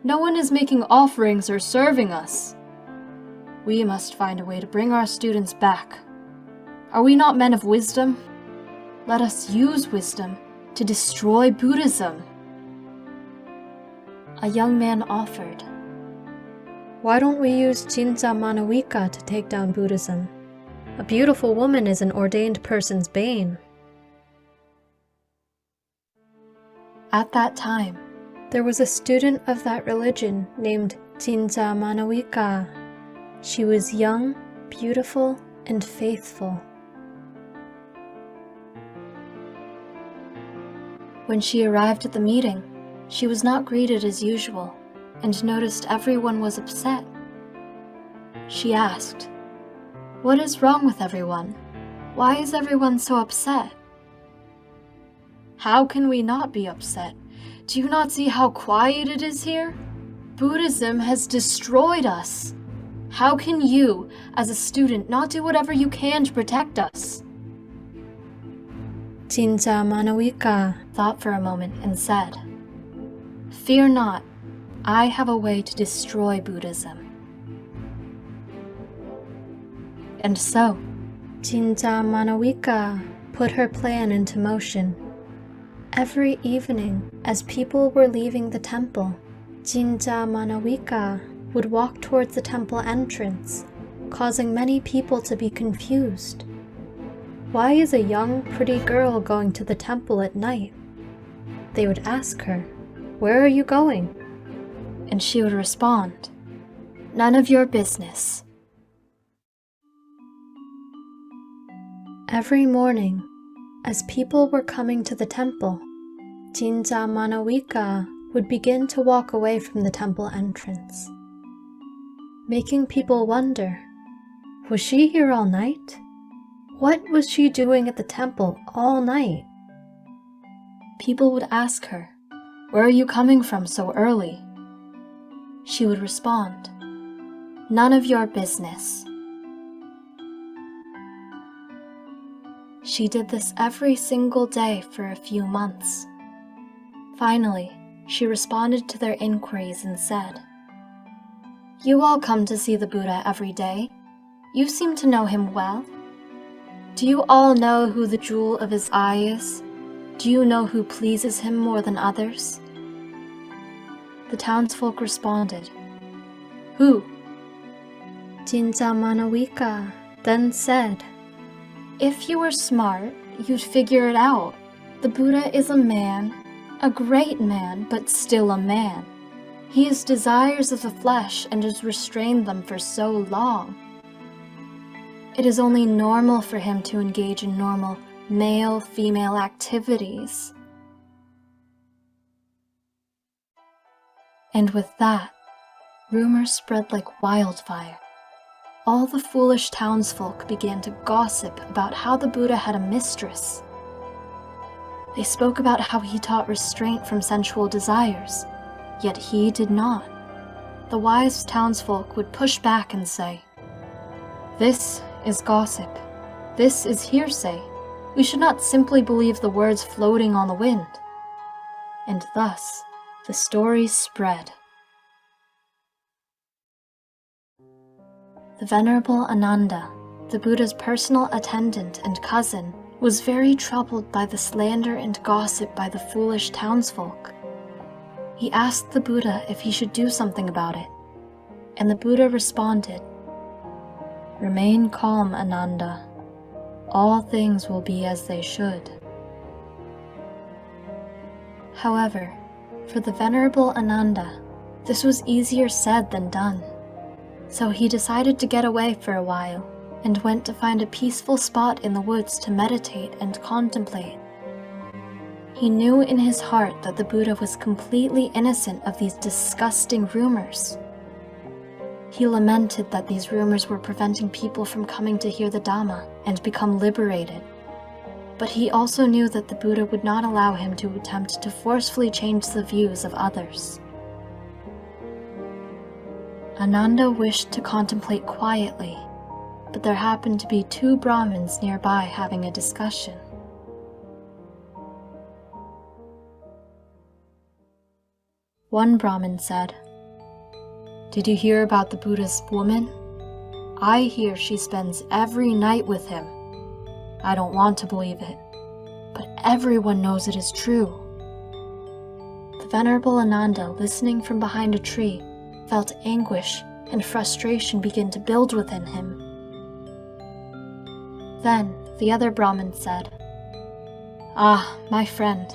No one is making offerings or serving us. We must find a way to bring our students back. Are we not men of wisdom? Let us use wisdom to destroy Buddhism." A young man offered, "Why don't we use Chinta Manawika to take down Buddhism? A beautiful woman is an ordained person's bane." At that time, there was a student of that religion named Chinta Manawika. She was young, beautiful, and faithful. When she arrived at the meeting, she was not greeted as usual and noticed everyone was upset. She asked, "What is wrong with everyone? Why is everyone so upset?" How can we not be upset? Do you not see how quiet it is here? Buddhism has destroyed us. How can you, as a student, not do whatever you can to protect us? Jinja Manawika Thought for a moment and said, Fear not, I have a way to destroy Buddhism. And so, Jinja Manawika put her plan into motion. Every evening, as people were leaving the temple, Jinja Manawika would walk towards the temple entrance, causing many people to be confused. Why is a young, pretty girl going to the temple at night? They would ask her, Where are you going? And she would respond, None of your business. Every morning, as people were coming to the temple, Jinja Manawika would begin to walk away from the temple entrance, making people wonder, was she here all night? What was she doing at the temple all night? People would ask her, Where are you coming from so early? She would respond, None of your business. She did this every single day for a few months. Finally, she responded to their inquiries and said, You all come to see the Buddha every day. You seem to know him well. Do you all know who the jewel of his eye is? Do you know who pleases him more than others? The townsfolk responded, Who? Jinja Manawika then said, If you were smart, you'd figure it out. The Buddha is a man, a great man, but still a man. He has desires of the flesh and has restrained them for so long. It is only normal for him to engage in normal male-female activities. And with that, rumors spread like wildfire. All the foolish townsfolk began to gossip about how the Buddha had a mistress. They spoke about how he taught restraint from sensual desires, yet he did not. The wise townsfolk would push back and say, This is gossip. This is hearsay. We should not simply believe the words floating on the wind. And thus, the stories spread. The Venerable Ananda, the Buddha's personal attendant and cousin, was very troubled by the slander and gossip by the foolish townsfolk. He asked the Buddha if he should do something about it, and the Buddha responded, Remain calm, Ananda. All things will be as they should. However, for the Venerable Ananda, this was easier said than done. So he decided to get away for a while and went to find a peaceful spot in the woods to meditate and contemplate. He knew in his heart that the Buddha was completely innocent of these disgusting rumors. He lamented that these rumors were preventing people from coming to hear the Dhamma and become liberated. But he also knew that the Buddha would not allow him to attempt to forcefully change the views of others. Ananda wished to contemplate quietly, but there happened to be 2 Brahmins nearby having a discussion. One Brahmin said, Did you hear about the Buddha's woman? I hear she spends every night with him. I don't want to believe it, but everyone knows it is true. The Venerable Ananda, listening from behind a tree, felt anguish and frustration begin to build within him. Then the other Brahmin said, Ah, my friend,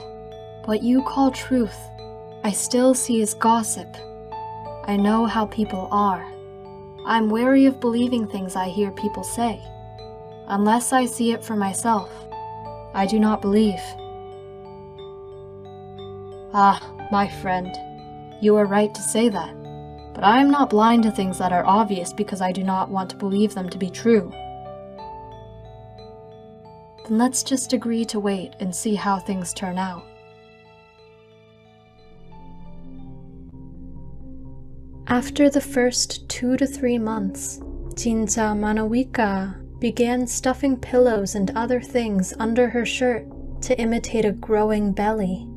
what you call truth, I still see as gossip. I know how people are. I'm wary of believing things I hear people say. Unless I see it for myself, I do not believe. Ah, my friend, you are right to say that, but I am not blind to things that are obvious because I do not want to believe them to be true. The then let's just agree to wait and see how things turn out. After the first 2 to 3 months, Jinja Manawika began stuffing pillows and other things under her shirt to imitate a growing belly.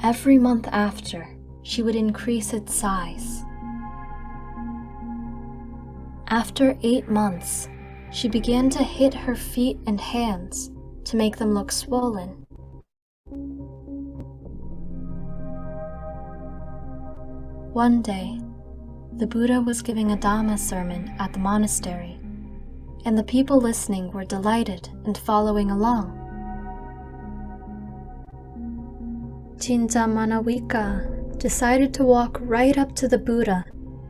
Every month after, she would increase its size. After 8 months, she began to hit her feet and hands to make them look swollen. One day, the Buddha was giving a Dhamma sermon at the monastery, and the people listening were delighted and following along. Jinja Manawika decided to walk right up to the Buddha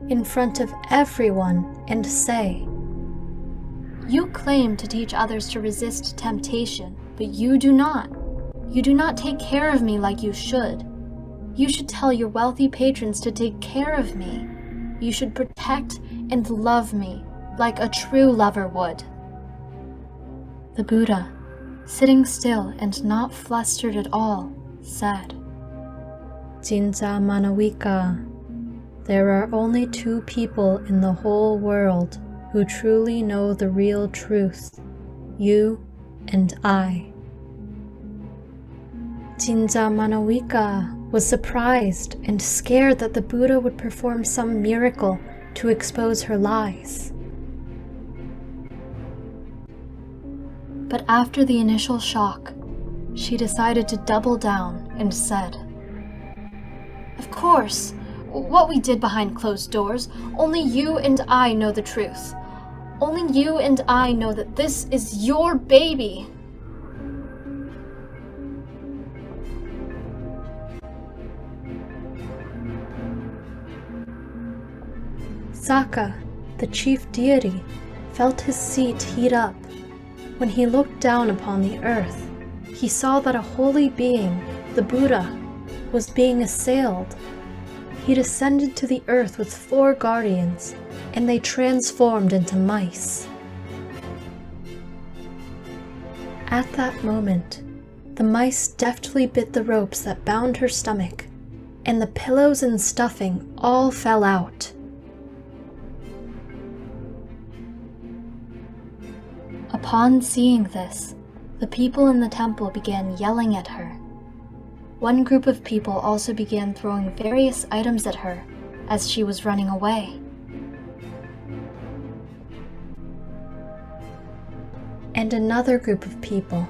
in front of everyone and say, "You claim to teach others to resist temptation, but you do not. You do not take care of me like you should. You should tell your wealthy patrons to take care of me. You should protect and love me like a true lover would." The Buddha, sitting still and not flustered at all, said, "Jinja Manawika, there are only 2 people in the whole world who truly know the real truth, you and I." Jinja Manawika was surprised and scared that the Buddha would perform some miracle to expose her lies. But after the initial shock, she decided to double down and said, "Of course, what we did behind closed doors, only you and I know the truth. Only you and I know that this is your baby." Saka, the chief deity, felt his seat heat up. When he looked down upon the earth, he saw that a holy being, the Buddha, was being assailed. He descended to the earth with 4 guardians, and they transformed into mice. At that moment, the mice deftly bit the ropes that bound her stomach, and the pillows and stuffing all fell out. Upon seeing this, the people in the temple began yelling at her. One group of people also began throwing various items at her as she was running away. And another group of people,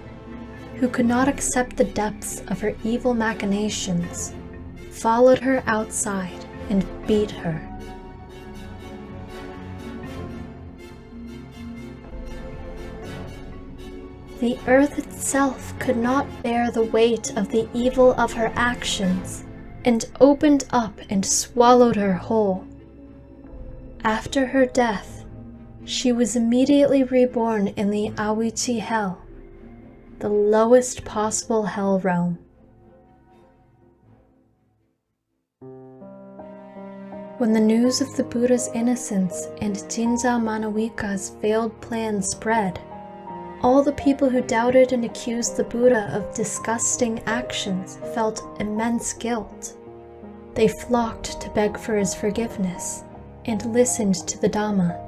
who could not accept the depths of her evil machinations, followed her outside and beat her. The earth itself could not bear the weight of the evil of her actions, and opened up and swallowed her whole. After her death, she was immediately reborn in the Awichi Hell, the lowest possible hell realm. When the news of the Buddha's innocence and Jinja Manawika's failed plan spread, all the people who doubted and accused the Buddha of disgusting actions felt immense guilt. They flocked to beg for his forgiveness and listened to the Dhamma.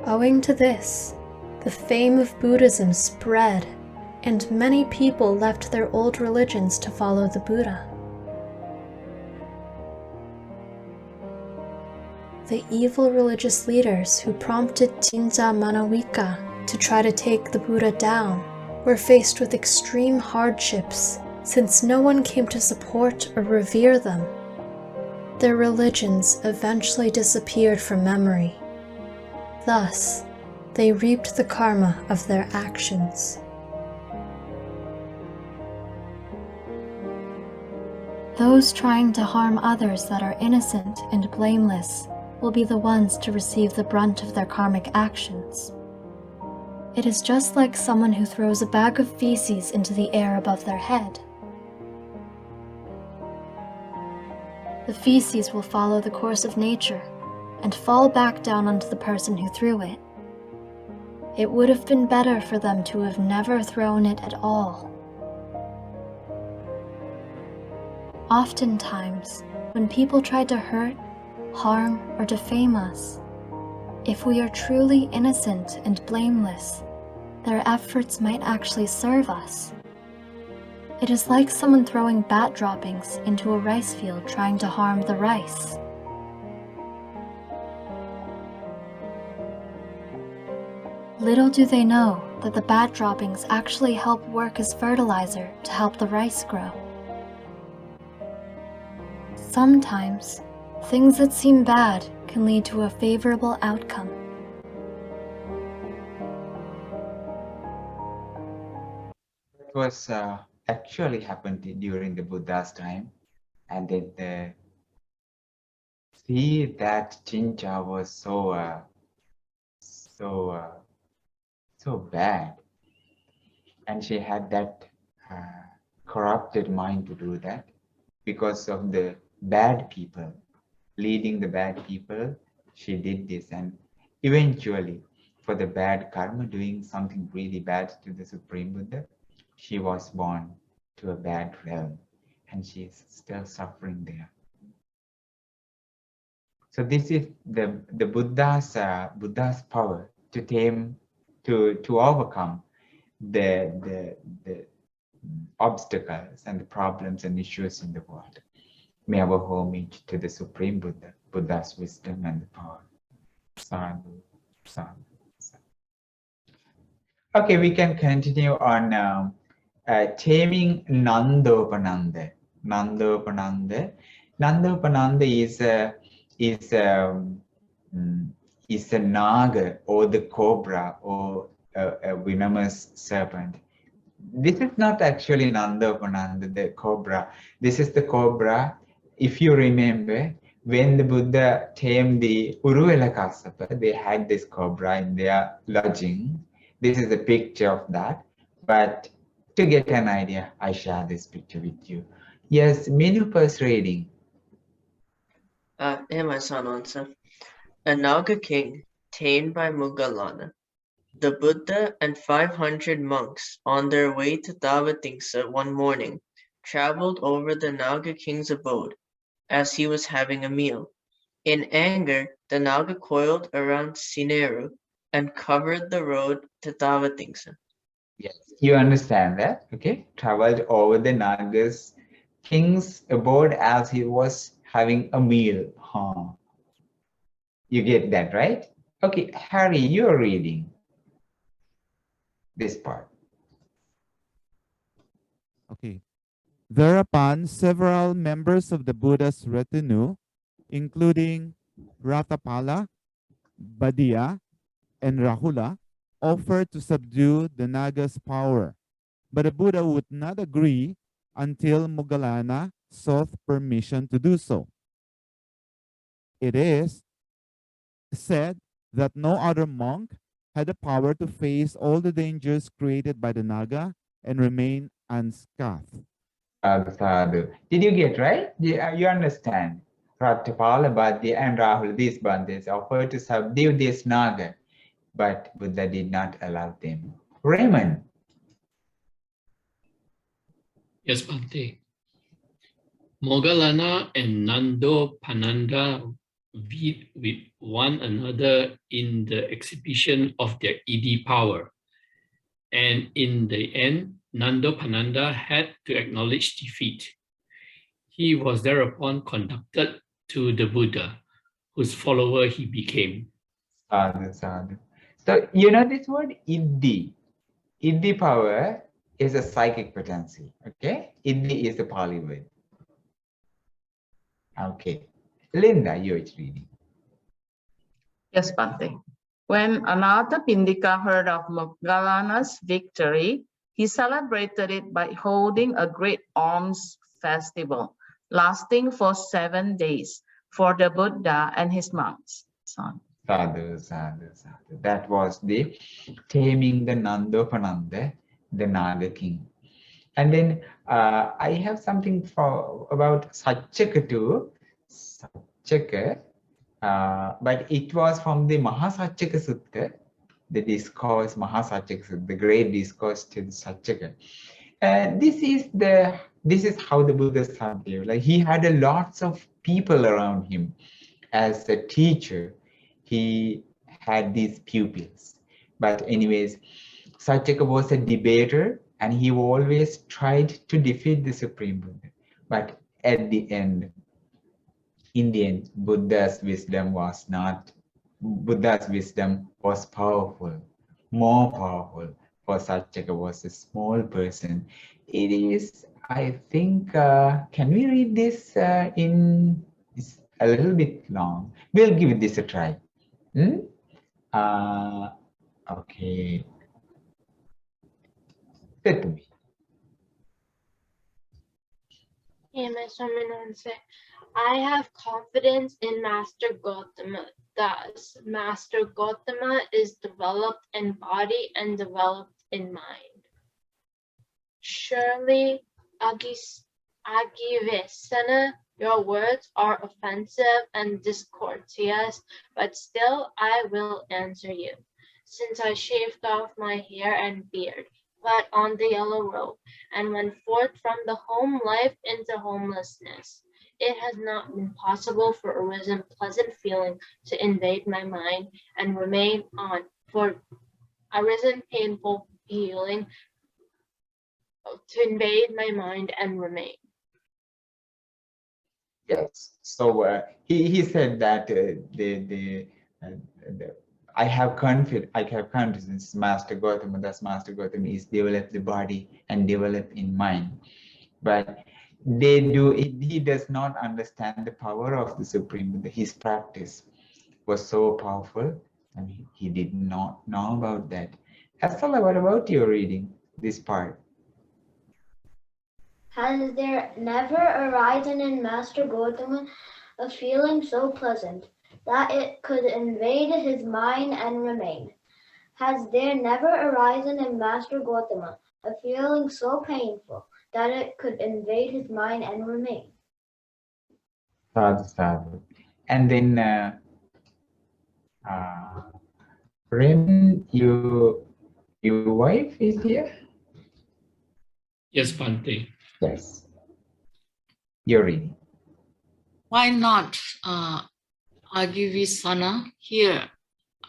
Owing to this, the fame of Buddhism spread, and many people left their old religions to follow the Buddha. The evil religious leaders who prompted Jinja Manawika to try to take the Buddha down were faced with extreme hardships since no one came to support or revere them. Their religions eventually disappeared from memory. Thus, they reaped the karma of their actions. Those trying to harm others that are innocent and blameless will be the ones to receive the brunt of their karmic actions. It is just like someone who throws a bag of feces into the air above their head. The feces will follow the course of nature and fall back down onto the person who threw it. It would have been better for them to have never thrown it at all. Oftentimes, when people try to hurt, harm, or defame us, if we are truly innocent and blameless, their efforts might actually serve us. It is like someone throwing bat droppings into a rice field trying to harm the rice. Little do they know that the bat droppings actually help work as fertilizer to help the rice grow. Sometimes, things that seem bad can lead to a favorable outcome. It was actually happened during the Buddha's time, and then see that Chincha was so bad, and she had that corrupted mind to do that because of the bad people, leading the bad people. She did this, and eventually, for the bad karma, doing something really bad to the Supreme Buddha, she was born to a bad realm, and she is still suffering there. So this is the Buddha's power to tame, to overcome the obstacles and the problems and issues in the world. May our homage to the Supreme Buddha, Buddha's wisdom and the power. Sadhu, sadhu, sadhu. Okay, we can continue on taming Nandopananda. Nandopananda. Nandopananda is a naga or the cobra or a venomous serpent. This is not actually Nandopananda, the cobra. This is the cobra. If you remember, when the Buddha tamed the Uruvela Kassapa, they had this cobra in their lodging. This is a picture of that. But to get an idea, I share this picture with you. Yes, Minupa's reading. My son answer. A Naga king tamed by Mangala. The Buddha and 500 monks, on their way to Davatingsa one morning, traveled over the Naga king's abode as he was having a meal. In anger, the Naga coiled around Sineru and covered the road to Davatingsa. Yes, you understand that, okay? Traveled over the Naga's king's abode as he was having a meal. Huh. You get that, right? Okay, Harry, you're reading this part. Okay. Thereupon, several members of the Buddha's retinue, including Ratapala, Badia, and Rahula, offered to subdue the Naga's power. But the Buddha would not agree until Moggallana sought permission to do so. It is said that no other monk had the power to face all the dangers created by the Naga and remain unscathed. Sadhu. Did you get right? You understand? Ratapala, Badia, and Rahul, these bandits offered to subdue this Naga, but Buddha did not allow them. Raymond. Yes, Bhante. Moggallana and Nandopananda vied with one another in the exhibition of their Idi power. And in the end, Nandopananda had to acknowledge defeat. He was thereupon conducted to the Buddha, whose follower he became. Sadhu, sadhu. So, you know this word, Iddi. Iddi power is a psychic potency, okay? Iddi is the Pali word. Okay. Linda, you're reading. Yes, Bhante. When Anathapindika heard of Moggallana's victory, he celebrated it by holding a great alms festival, lasting for 7 days, for the Buddha and his monks. Sadhu, sadhu, sadhu. That was the taming the Nandopananda, the Naga king. And then I have something about Satchaka too. Satchaka, but it was from the Mahasatchaka Sutta. the discourse, Mahasachaka, the great discourse to the Sachaka. This is how the Buddha lived. Like he had a lots of people around him. As a teacher, he had these pupils. But anyways, Sachaka was a debater and he always tried to defeat the Supreme Buddha. But at the end, in the end, Buddha's wisdom was powerful, more powerful. For Sachaka was a small person. It is, I think, can we read this it's a little bit long. We'll give this a try. Okay. Let me. I have confidence in Master Gautama. Thus, Master Gautama is developed in body and developed in mind. Surely, Agivesana, your words are offensive and discourteous, but still I will answer you. Since I shaved off my hair and beard, put on the yellow robe, and went forth from the home life into homelessness, it has not been possible for arisen pleasant feeling to invade my mind and remain on, for arisen painful feeling to invade my mind and remain. Yes. So he said that I have confidence. Master Gautama, thus Master Gautama is developed the body and developed in mind, but he does not understand the power of the Supreme Buddha. His practice was so powerful, and he did not know about that. Asala, what about your reading this part? Has there never arisen in Master Gautama a feeling so pleasant that it could invade his mind and remain? Has there never arisen in Master Gautama a feeling so painful that it could invade his mind and remain? Sadhu, sadhu. And then, Raymond, your wife is here? Yes, Bhante. Yes. You're reading. Why not Agivisana here?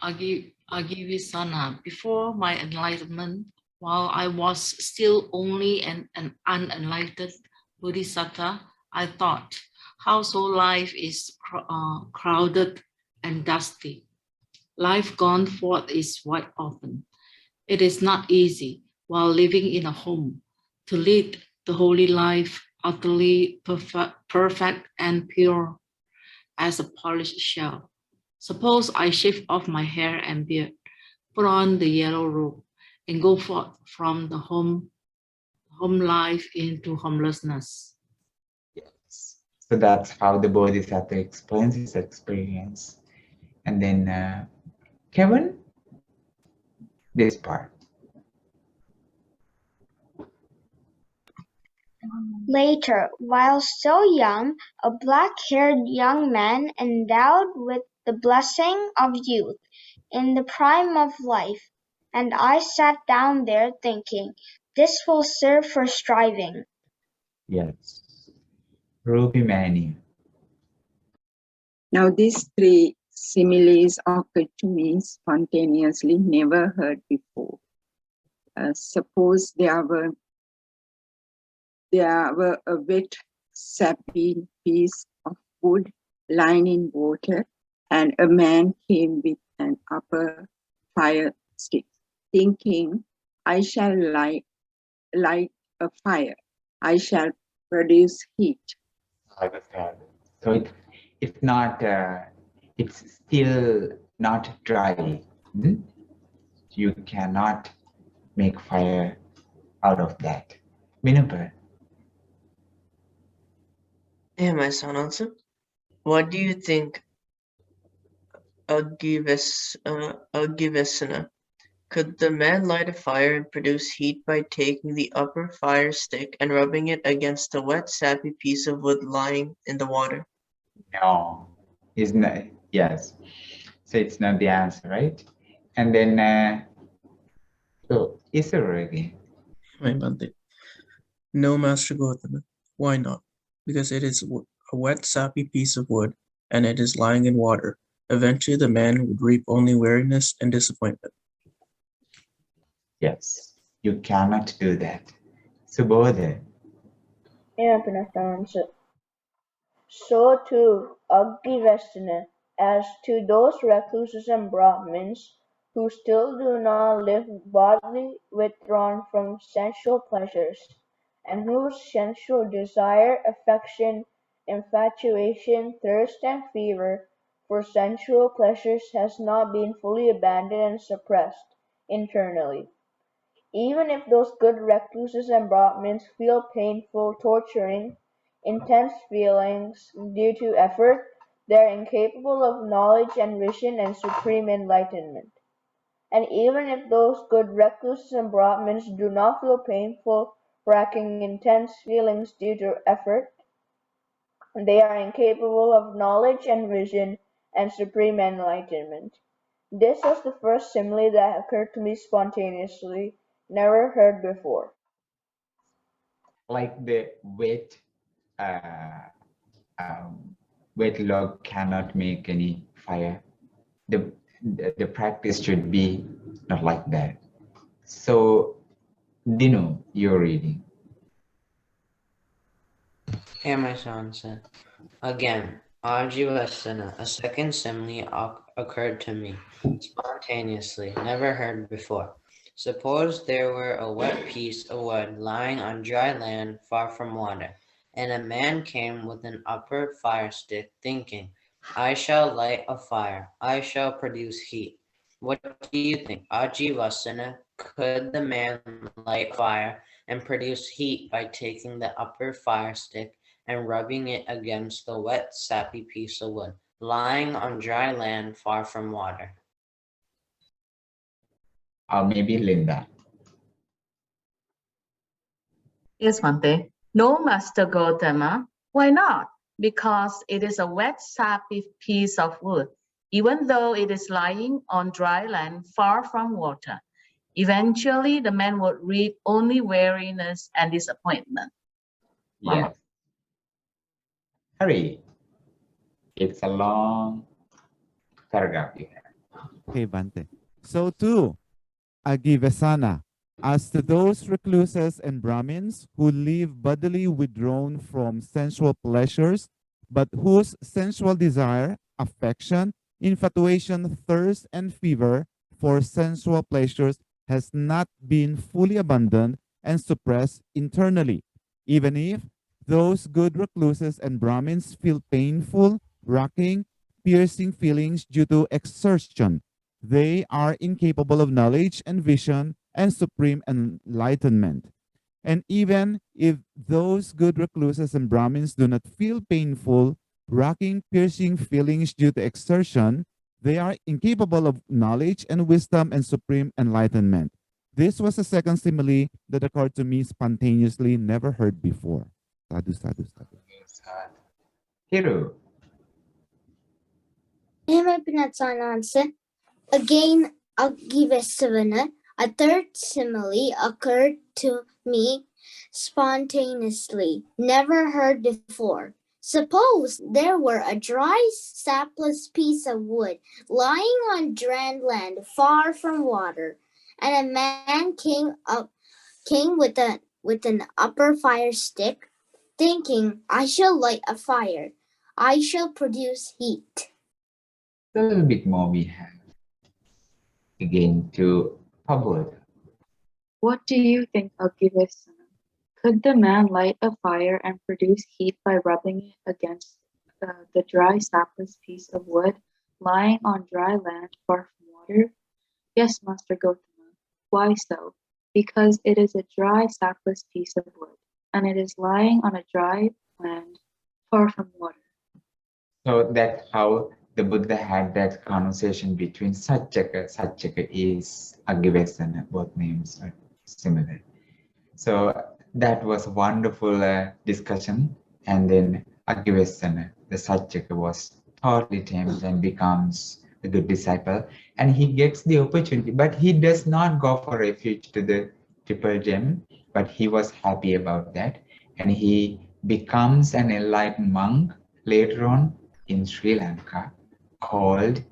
Agivisana, before my enlightenment, while I was still only an unenlightened Bodhisattva, I thought, how so life is crowded and dusty. Life gone forth is quite often. It is not easy, while living in a home, to lead the holy life utterly perfect and pure as a polished shell. Suppose I shave off my hair and beard, put on the yellow robe, and go forth from the home life into homelessness. Yes. So that's how the Bodhisattva explains his experience. And then, Kevin, this part. Later, while still young, a black-haired young man endowed with the blessing of youth, in the prime of life, and I sat down there thinking, this will serve for striving. Yes. Ruby Mani. Now these three similes occurred to me spontaneously, never heard before. Suppose there were a wet, sappy piece of wood lying in water, and a man came with an upper fire stick, thinking, I shall light a fire, I shall produce heat. So it's not, it's still not dry. You cannot make fire out of that. Minapa. Hey, my son, also. What do you think, Agivesana? Could the man light a fire and produce heat by taking the upper fire stick and rubbing it against a wet, sappy piece of wood lying in the water? No, it's not. Yes. So it's not the answer, right? And then, so Isra again. Right, Bhante. No, Master Gautama. Why not? Because it is a wet, sappy piece of wood, and it is lying in water. Eventually, the man would reap only weariness and disappointment. Yes, you cannot do that. Subodha. So too, Agni-Vestina, as to those recluses and Brahmins who still do not live bodily withdrawn from sensual pleasures, and whose sensual desire, affection, infatuation, thirst, and fever for sensual pleasures has not been fully abandoned and suppressed internally. Even if those good recluses and Brahmins feel painful, torturing, intense feelings due to effort, they are incapable of knowledge and vision and supreme enlightenment. And even if those good recluses and Brahmins do not feel painful, racking intense feelings due to effort, they are incapable of knowledge and vision and supreme enlightenment. This was the first simile that occurred to me spontaneously, never heard before. Like the uh, wet log cannot make any fire. The practice should be not like that. So, Dino, you're reading. Here my son said. Again, Ajivasana, a second simile occurred to me, spontaneously, never heard before. Suppose there were a wet piece of wood lying on dry land far from water, and a man came with an upper fire stick, thinking, I shall light a fire, I shall produce heat. What do you think, Ajivasana? Could the man light a fire and produce heat by taking the upper fire stick and rubbing it against the wet, sappy piece of wood, lying on dry land far from water? Or maybe Linda. Yes, Bhante. No, Master Gautama. Why not? Because it is a wet, sappy piece of wood, even though it is lying on dry land far from water. Eventually, the man would reap only weariness and disappointment. Yes. Hurry. It's a long paragraph you have. Okay, Bhante. So too, Agivesana, as to those recluses and Brahmins who live bodily withdrawn from sensual pleasures, but whose sensual desire, affection, infatuation, thirst, and fever for sensual pleasures has not been fully abandoned and suppressed internally, even if those good recluses and Brahmins feel painful, racking, piercing feelings due to exertion. They are incapable of knowledge and vision and supreme enlightenment. And even if those good recluses and Brahmins do not feel painful, racking, piercing feelings due to exertion, they are incapable of knowledge and wisdom and supreme enlightenment. This was a second simile that occurred to me spontaneously, never heard before. Sadhu, sadhu, sadhu. Hiru. Again, Agivesavana, a third simile occurred to me spontaneously, never heard before. Suppose there were a dry, sapless piece of wood lying on dry land far from water, and a man came with an upper fire stick, thinking, I shall light a fire, I shall produce heat. A little bit more we have. Again to public. What do you think, Agivesana? Could the man light a fire and produce heat by rubbing it against the dry, sapless piece of wood lying on dry land far from water? Yes, Master Gautama. Why so? Because it is a dry, sapless piece of wood, and it is lying on a dry land far from water. So that's how the Buddha had that conversation between Satchaka. Satchaka is Agivesana, both names are similar. So that was a wonderful discussion. And then Agivesana, the Satchaka, was totally tamed and becomes the good disciple, and he gets the opportunity, but he does not go for refuge to the triple gem, but he was happy about that, and he becomes an enlightened monk later on in Sri Lanka, called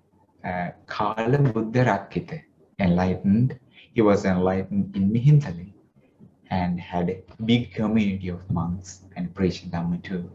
Kala Buddha Rakkita, enlightened. He was enlightened in Mihintale and had a big community of monks and preached Dhamma too.